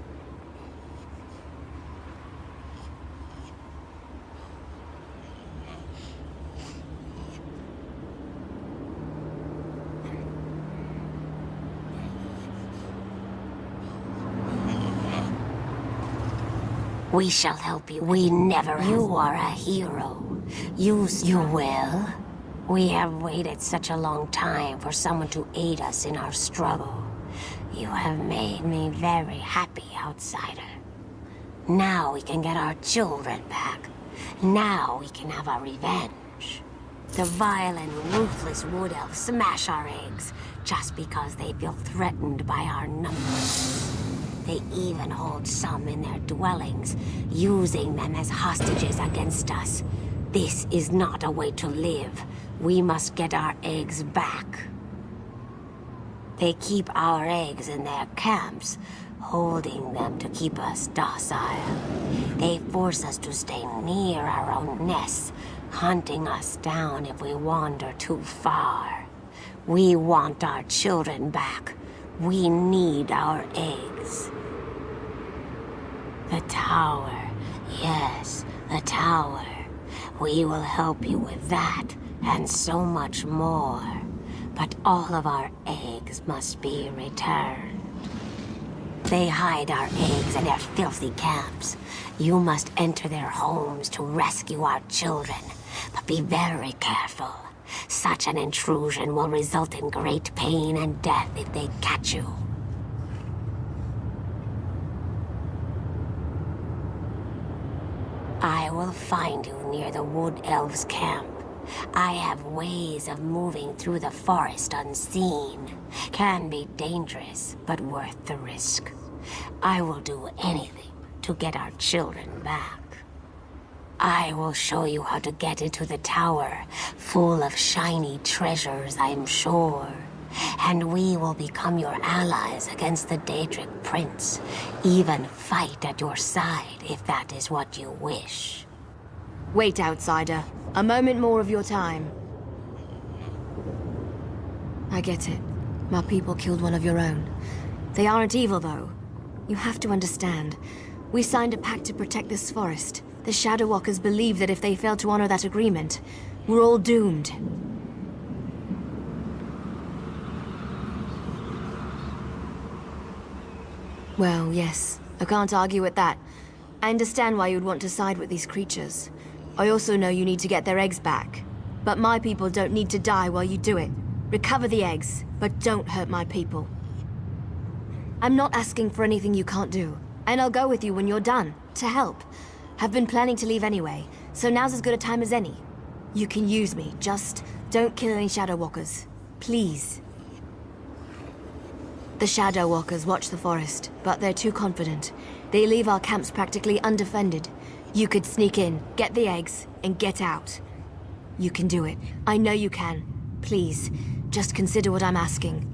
We shall help you. We never. You are a hero. You will. We have waited such a long time for someone to aid us in our struggle. You have made me very happy, outsider. Now we can get our children back. Now we can have our revenge. The vile and ruthless Wood Elves smash our eggs just because they feel threatened by our numbers. They even hold some in their dwellings, using them as hostages against us. This is not a way to live. We must get our eggs back. They keep our eggs in their camps, holding them to keep us docile. They force us to stay near our own nests, hunting us down if we wander too far. We want our children back. We need our eggs. The tower. Yes, the tower. We will help you with that, and so much more. But all of our eggs must be returned. They hide our eggs in their filthy camps. You must enter their homes to rescue our children. But be very careful. Such an intrusion will result in great pain and death if they catch you. I will find you near the Wood Elves' camp. I have ways of moving through the forest unseen. Can be dangerous, but worth the risk. I will do anything to get our children back. I will show you how to get into the tower, full of shiny treasures, I'm sure. And we will become your allies against the Daedric Prince. Even fight at your side if that is what you wish. Wait, outsider. A moment more of your time. I get it. My people killed one of your own. They aren't evil, though. You have to understand. We signed a pact to protect this forest. The Shadow Walkers believe that if they fail to honor that agreement, we're all doomed. Well, yes. I can't argue with that. I understand why you'd want to side with these creatures. I also know you need to get their eggs back. But my people don't need to die while you do it. Recover the eggs, but don't hurt my people. I'm not asking for anything you can't do. And I'll go with you when you're done, to help. I've been planning to leave anyway, so now's as good a time as any. You can use me, just don't kill any Shadow Walkers. Please. The Shadow Walkers watch the forest, but they're too confident. They leave our camps practically undefended. You could sneak in, get the eggs, and get out. You can do it. I know you can. Please, just consider what I'm asking.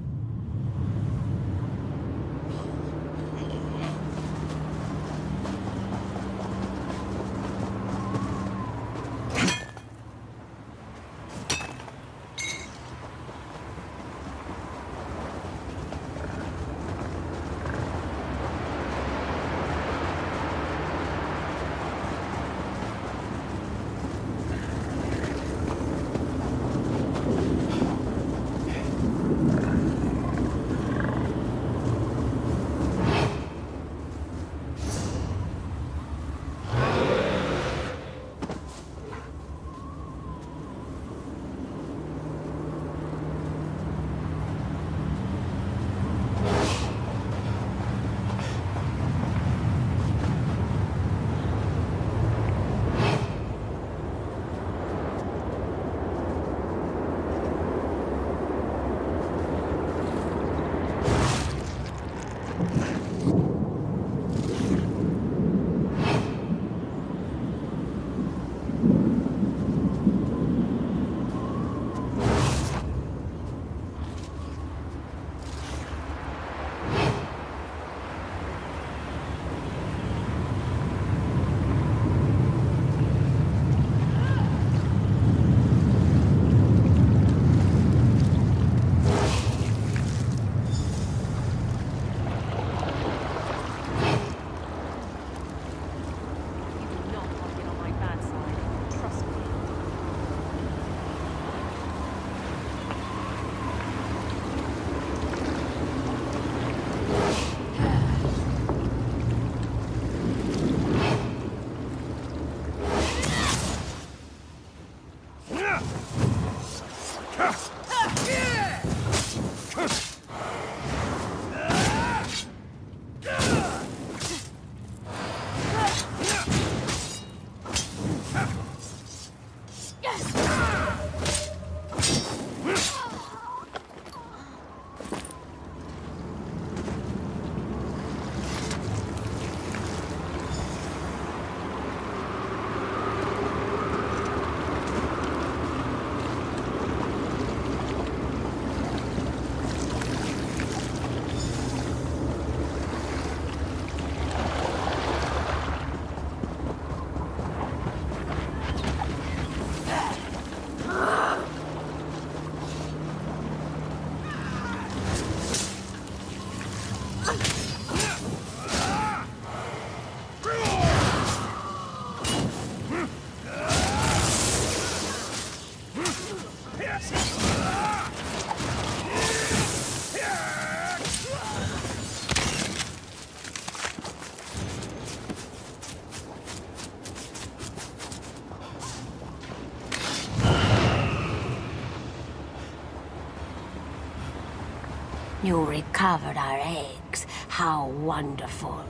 You recovered our eggs. How wonderful.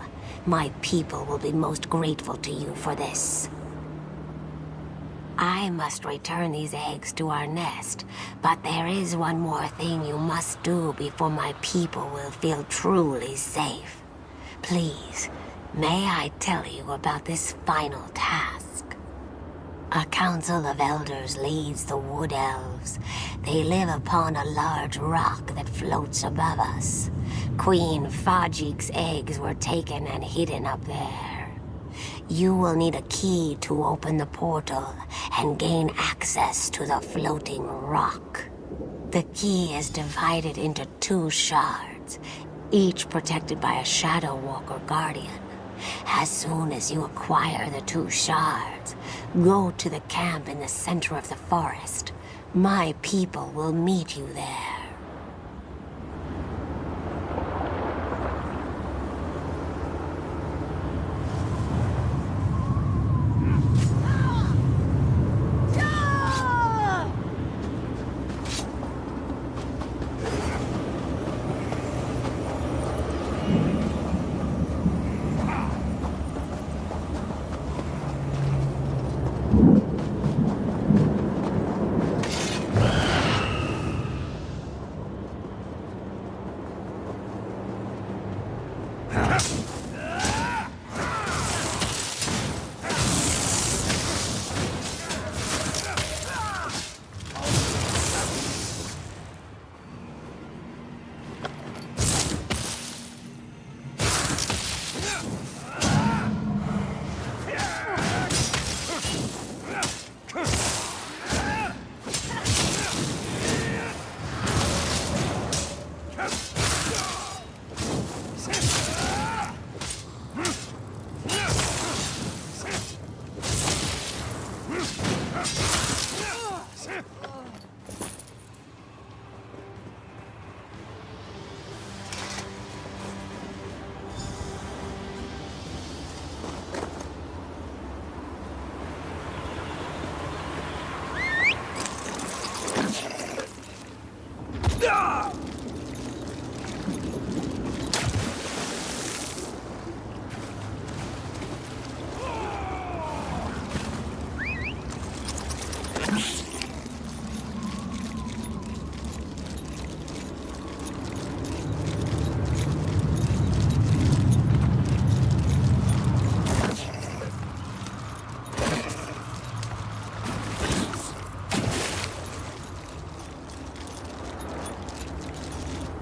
My people will be most grateful to you for this. I must return these eggs to our nest, but there is one more thing you must do before my people will feel truly safe. Please, may I tell you about this final task? A council of elders leads the Wood Elves. They live upon a large rock that floats above us. Queen Fajik's eggs were taken and hidden up there. You will need a key to open the portal and gain access to the floating rock. The key is divided into 2 shards, each protected by a Shadow Walker Guardian. As soon as you acquire the 2 shards, go to the camp in the center of the forest. My people will meet you there.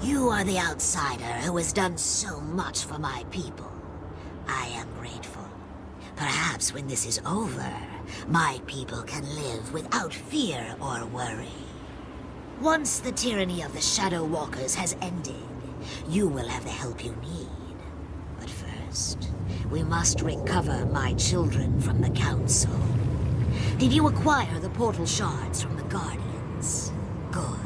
You are the outsider who has done so much for my people. I am grateful. Perhaps when this is over, my people can live without fear or worry. Once the tyranny of the Shadow Walkers has ended, you will have the help you need. But first, we must recover my children from the Council. Did you acquire the portal shards from the Guardians? Good.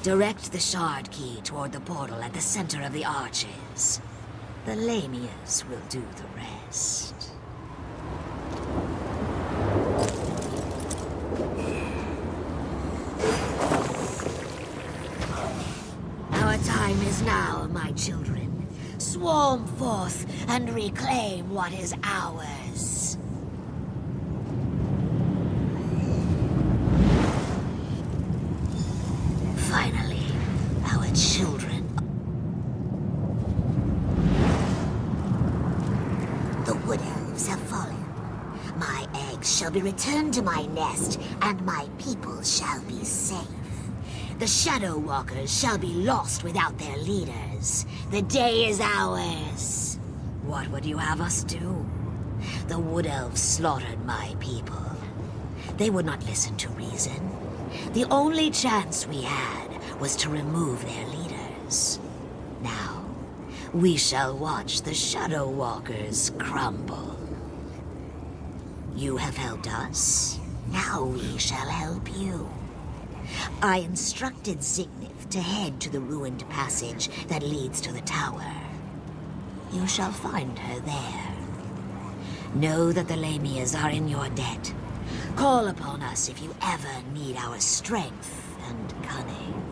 Direct the shard key toward the portal at the center of the arches. The Lamias will do the rest. Our time is now, my children. Swarm forth and reclaim what is ours. Finally, our children. The Wood Elves have fallen. My eggs shall be returned to my nest, and my people shall be safe. The Shadow Walkers shall be lost without their leaders. The day is ours. What would you have us do? The Wood Elves slaughtered my people. They would not listen to reason. The only chance we had was to remove their leaders. Now, we shall watch the Shadow Walkers crumble. You have helped us. Now we shall help you. I instructed Zignif to head to the ruined passage that leads to the tower. You shall find her there. Know that the Lamias are in your debt. Call upon us if you ever need our strength and cunning.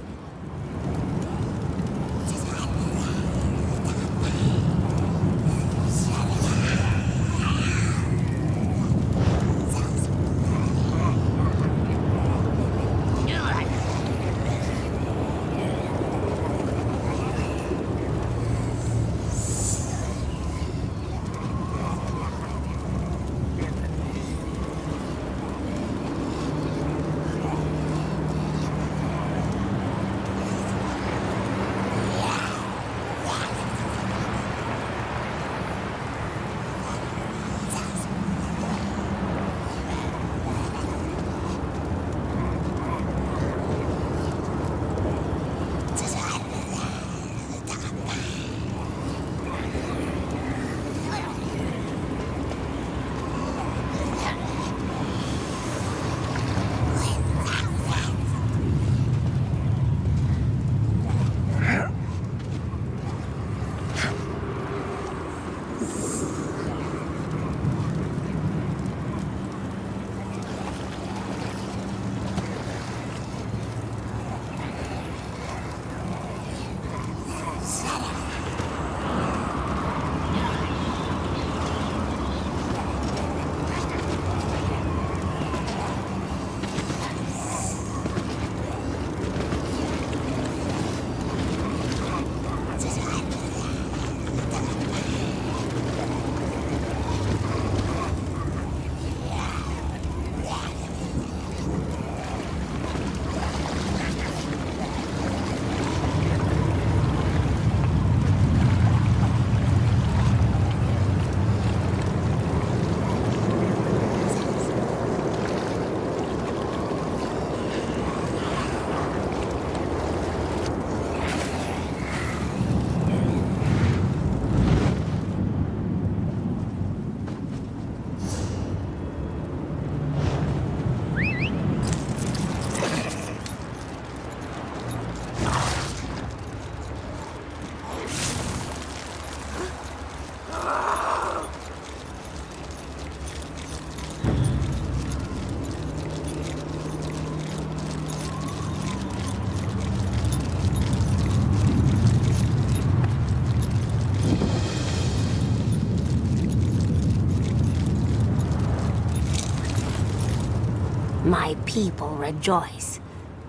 My people rejoice.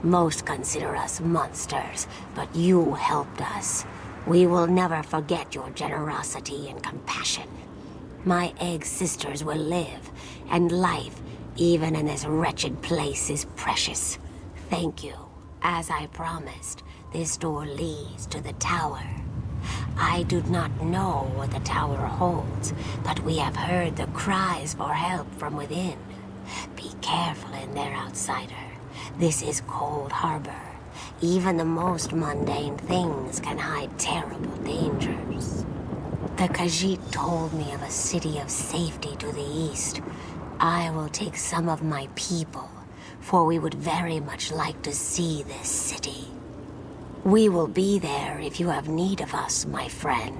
Most consider us monsters, but you helped us. We will never forget your generosity and compassion. My egg sisters will live, and life, even in this wretched place, is precious. Thank you. As I promised, this door leads to the tower. I do not know what the tower holds, but we have heard the cries for help from within. Be careful in there, outsider. This is Cold Harbor. Even the most mundane things can hide terrible dangers. The Khajiit told me of a city of safety to the east. I will take some of my people, for we would very much like to see this city. We will be there if you have need of us, my friend.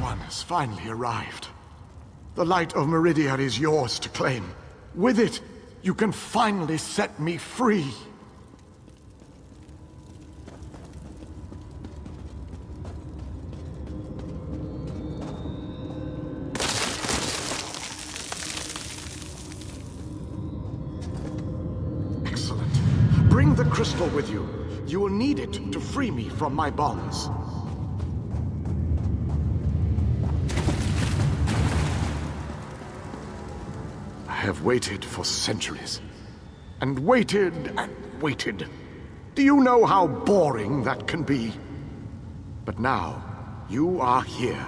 One has finally arrived. The light of Meridia is yours to claim. With it, you can finally set me free. Excellent. Bring the crystal with you. You will need it to free me from my bonds. I have waited for centuries. And waited and waited. Do you know how boring that can be? But now, you are here.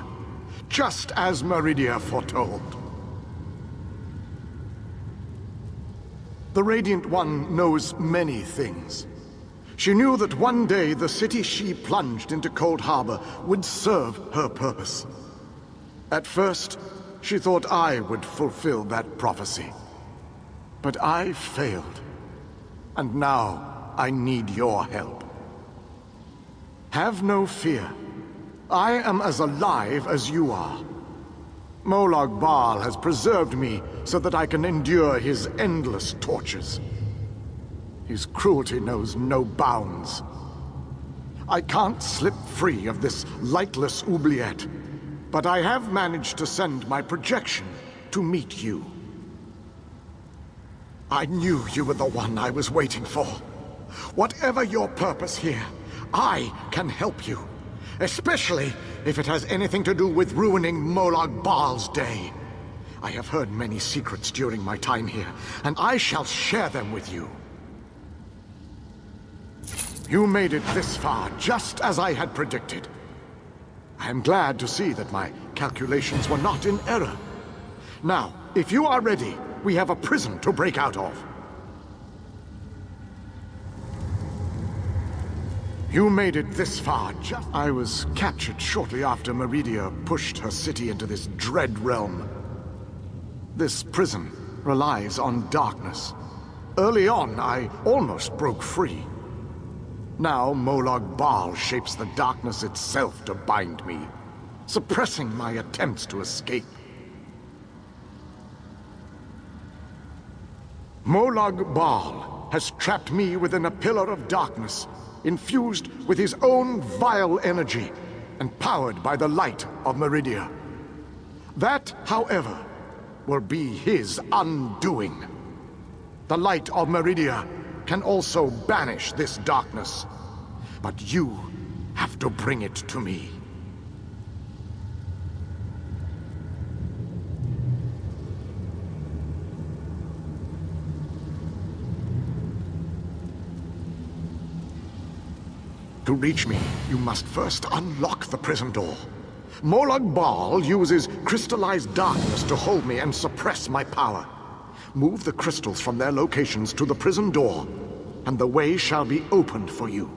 Just as Meridia foretold. The Radiant One knows many things. She knew that one day the city she plunged into Cold Harbor would serve her purpose. At first, she thought I would fulfill that prophecy. But I failed. And now I need your help. Have no fear. I am as alive as you are. Molag Bal has preserved me so that I can endure his endless tortures. His cruelty knows no bounds. I can't slip free of this lightless oubliette. But I have managed to send my projection to meet you. I knew you were the one I was waiting for. Whatever your purpose here, I can help you. Especially if it has anything to do with ruining Molag Bal's day. I have heard many secrets during my time here, and I shall share them with you. You made it this far, just as I had predicted. I am glad to see that my calculations were not in error. Now, if you are ready, we have a prison to break out of. You made it this far just... I was captured shortly after Meridia pushed her city into this dread realm. This prison relies on darkness. Early on, I almost broke free. Now, Molag Bal shapes the darkness itself to bind me, suppressing my attempts to escape. Molag Bal has trapped me within a pillar of darkness, infused with his own vile energy, and powered by the light of Meridia. That, however, will be his undoing. The light of Meridia can also banish this darkness. But you have to bring it to me. To reach me, you must first unlock the prison door. Molag Bal uses crystallized darkness to hold me and suppress my power. Move the crystals from their locations to the prison door, and the way shall be opened for you.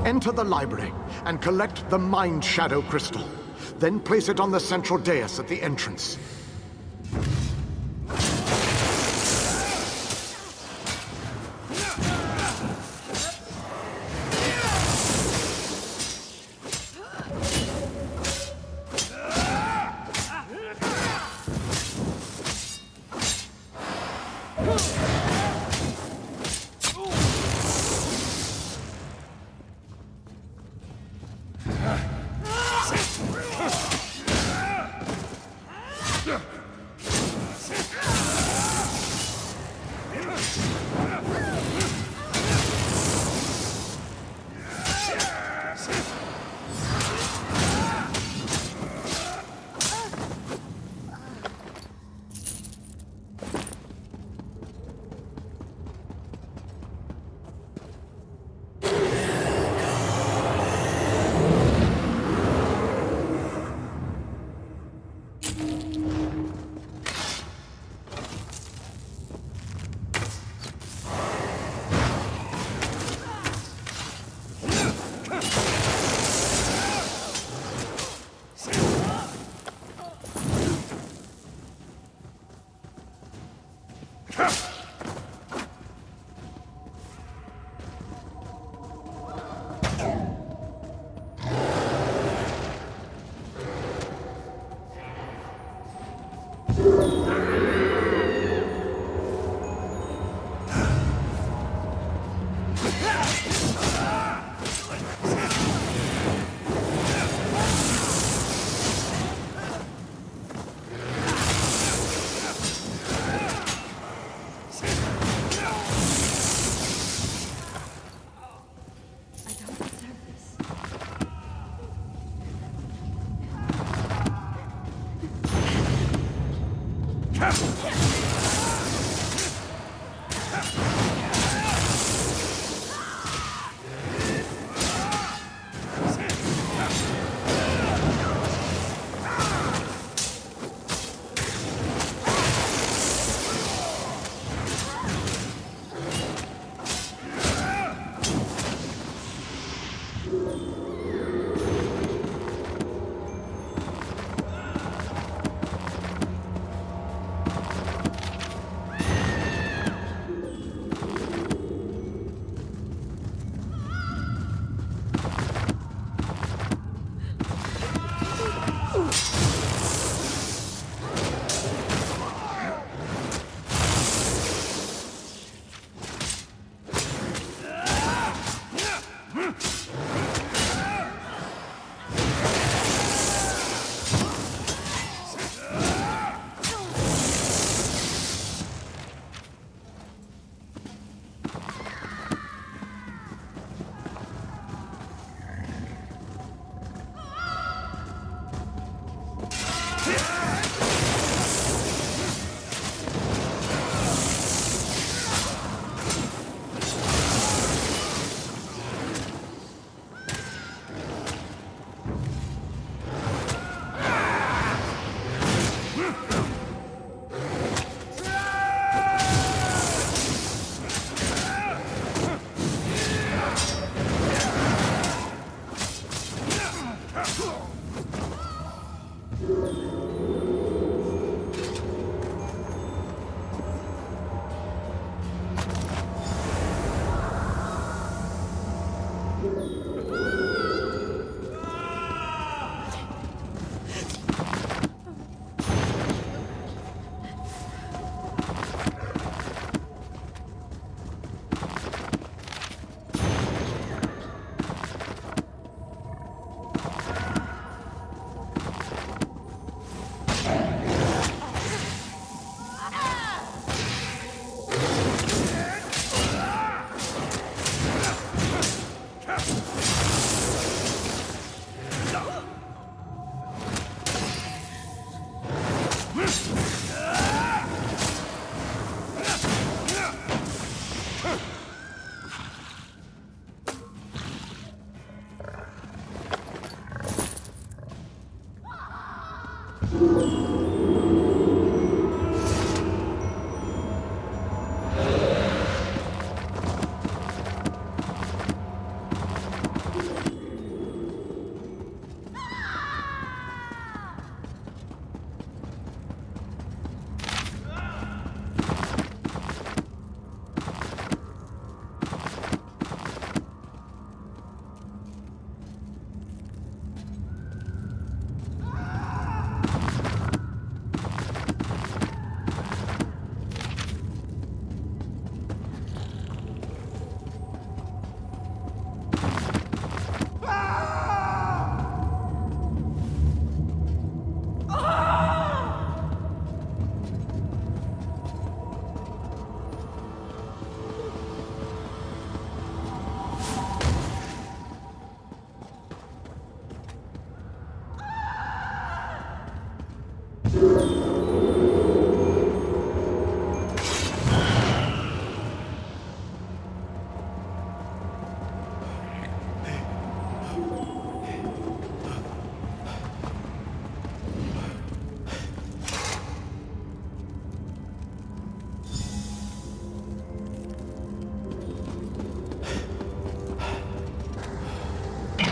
Enter the library and collect the Mind Shadow Crystal. Then place it on the central dais at the entrance.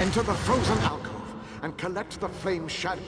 Enter the frozen alcove and collect the flame shadow.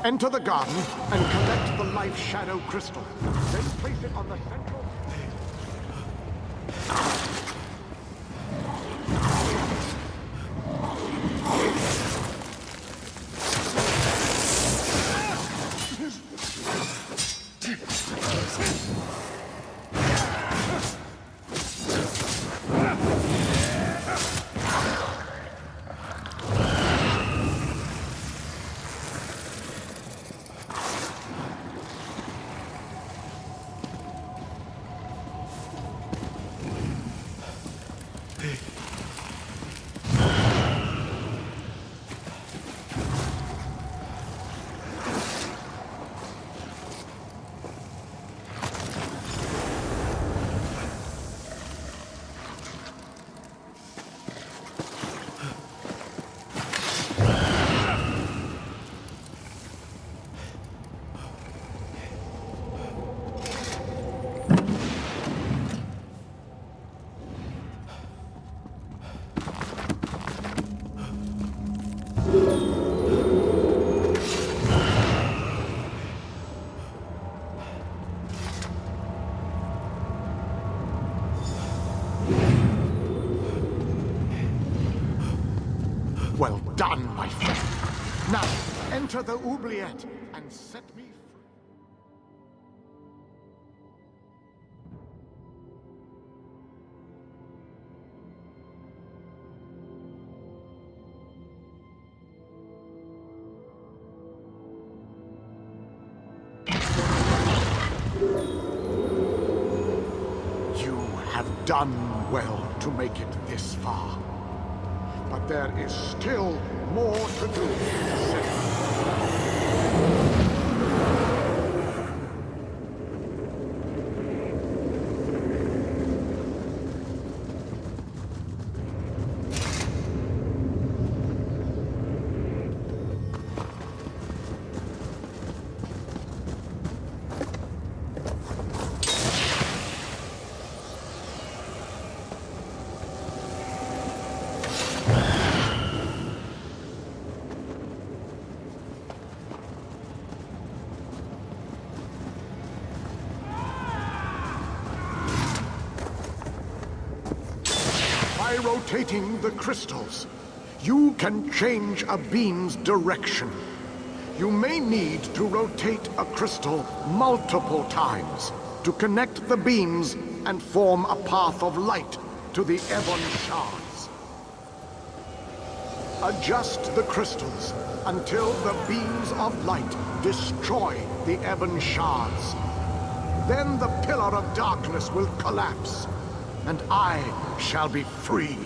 Enter the garden and collect the life shadow crystal. Then place it on the central... done, my friend. Now, enter the oubliette and set me free. You have done well to make it this far. But there is still more to do to set By rotating the crystals, you can change a beam's direction. You may need to rotate a crystal multiple times to connect the beams and form a path of light to the ebon shards. Adjust the crystals until the beams of light destroy the ebon shards. Then the Pillar of Darkness will collapse, and I shall be free.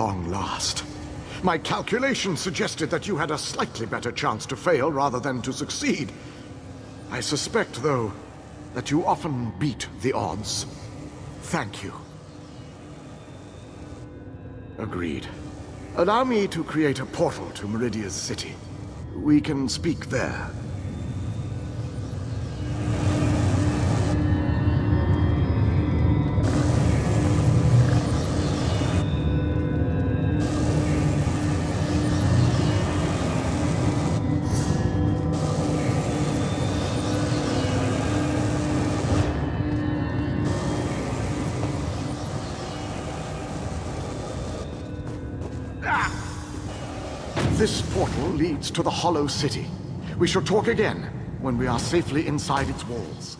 long last. My calculations suggested that you had a slightly better chance to fail rather than to succeed. I suspect, though, that you often beat the odds. Thank you. Agreed. Allow me to create a portal to Meridia's city. We can speak there. This portal leads to the Hollow City. We shall talk again when we are safely inside its walls.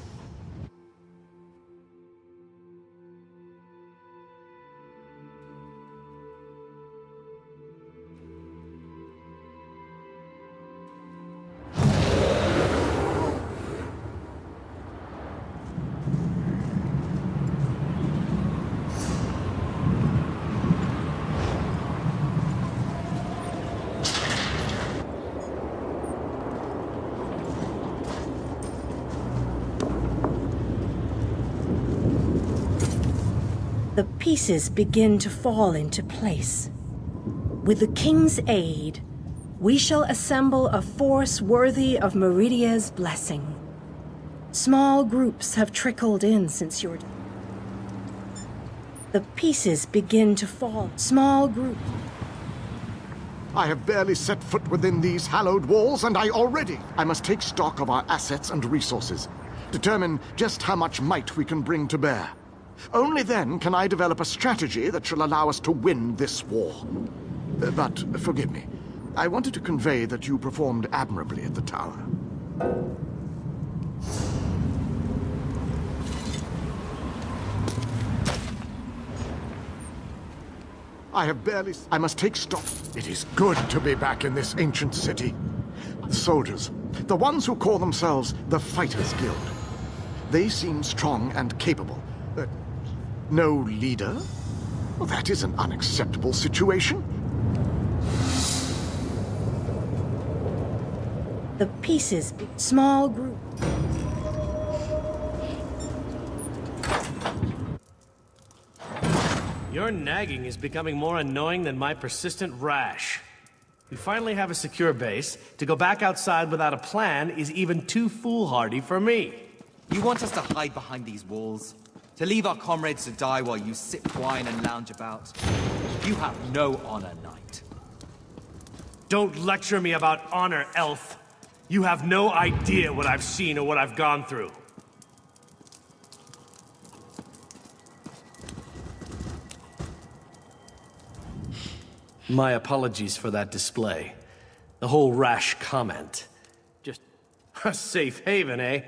The pieces begin to fall into place. With the King's aid, we shall assemble a force worthy of Meridia's blessing. Small groups have trickled in since your... The pieces begin to fall. Small group. I have barely set foot within these hallowed walls, and I must take stock of our assets and resources. Determine just how much might we can bring to bear. Only then can I develop a strategy that shall allow us to win this war. But forgive me, I wanted to convey that you performed admirably at the tower. I must take stock. It is good to be back in this ancient city. The soldiers, the ones who call themselves the Fighters Guild. They seem strong and capable. No leader? Well, that is an unacceptable situation. The pieces, small group. Your nagging is becoming more annoying than my persistent rash. We finally have a secure base. To go back outside without a plan is even too foolhardy for me. You want us to hide behind these walls? To leave our comrades to die while you sip wine and lounge about? You have no honor, knight. Don't lecture me about honor, elf. You have no idea what I've seen or what I've gone through. My apologies for that display. The whole rash comment. Just a safe haven, eh?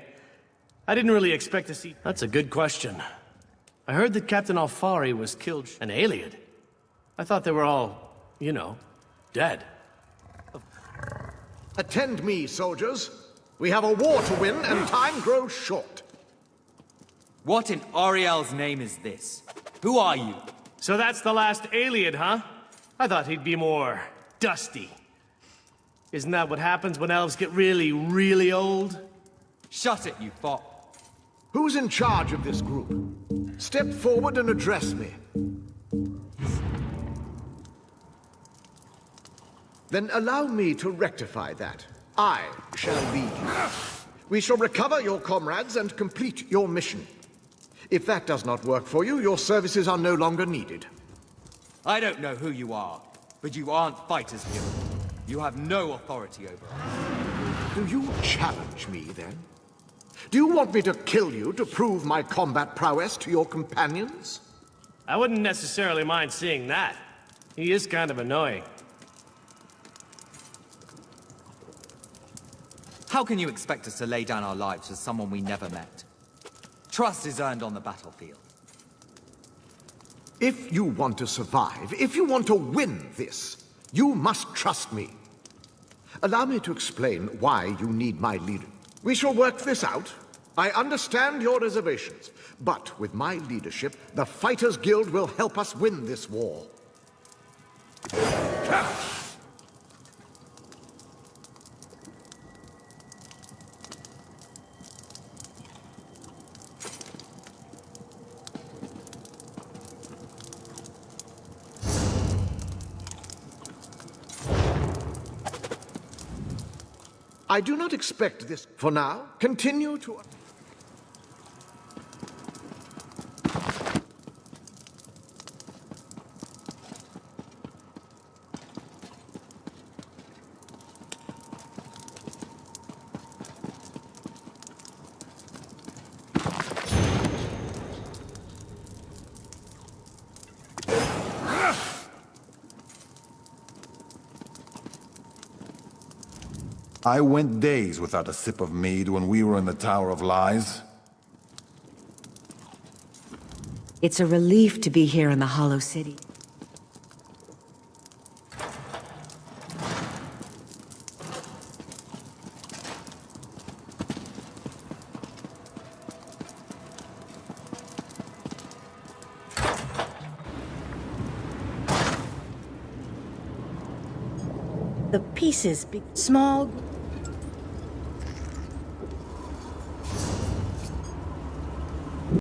I didn't really expect to see... That's a good question. I heard that Captain Alfari was killed... An alien? I thought they were all, you know, dead. Attend me, soldiers. We have a war to win, and time grows short. What in Ariel's name is this? Who are you? So that's the last alien, huh? I thought he'd be more... dusty. Isn't that what happens when elves get really, really old? Shut it, you fop. Who's in charge of this group? Step forward and address me. Then allow me to rectify that. I shall lead you. We shall recover your comrades and complete your mission. If that does not work for you, your services are no longer needed. I don't know who you are, but you aren't Fighters Guild. You have no authority over us. Do you challenge me, then? Do you want me to kill you to prove my combat prowess to your companions? I wouldn't necessarily mind seeing that. He is kind of annoying. How can you expect us to lay down our lives for someone we never met? Trust is earned on the battlefield. If you want to survive, if you want to win this, you must trust me. Allow me to explain why you need my leader. We shall work this out. I understand your reservations, but with my leadership, the Fighters Guild will help us win this war. I do not expect this for now. Continue to... I went days without a sip of mead when we were in the Tower of Lies. It's a relief to be here in the Hollow City. The pieces, small...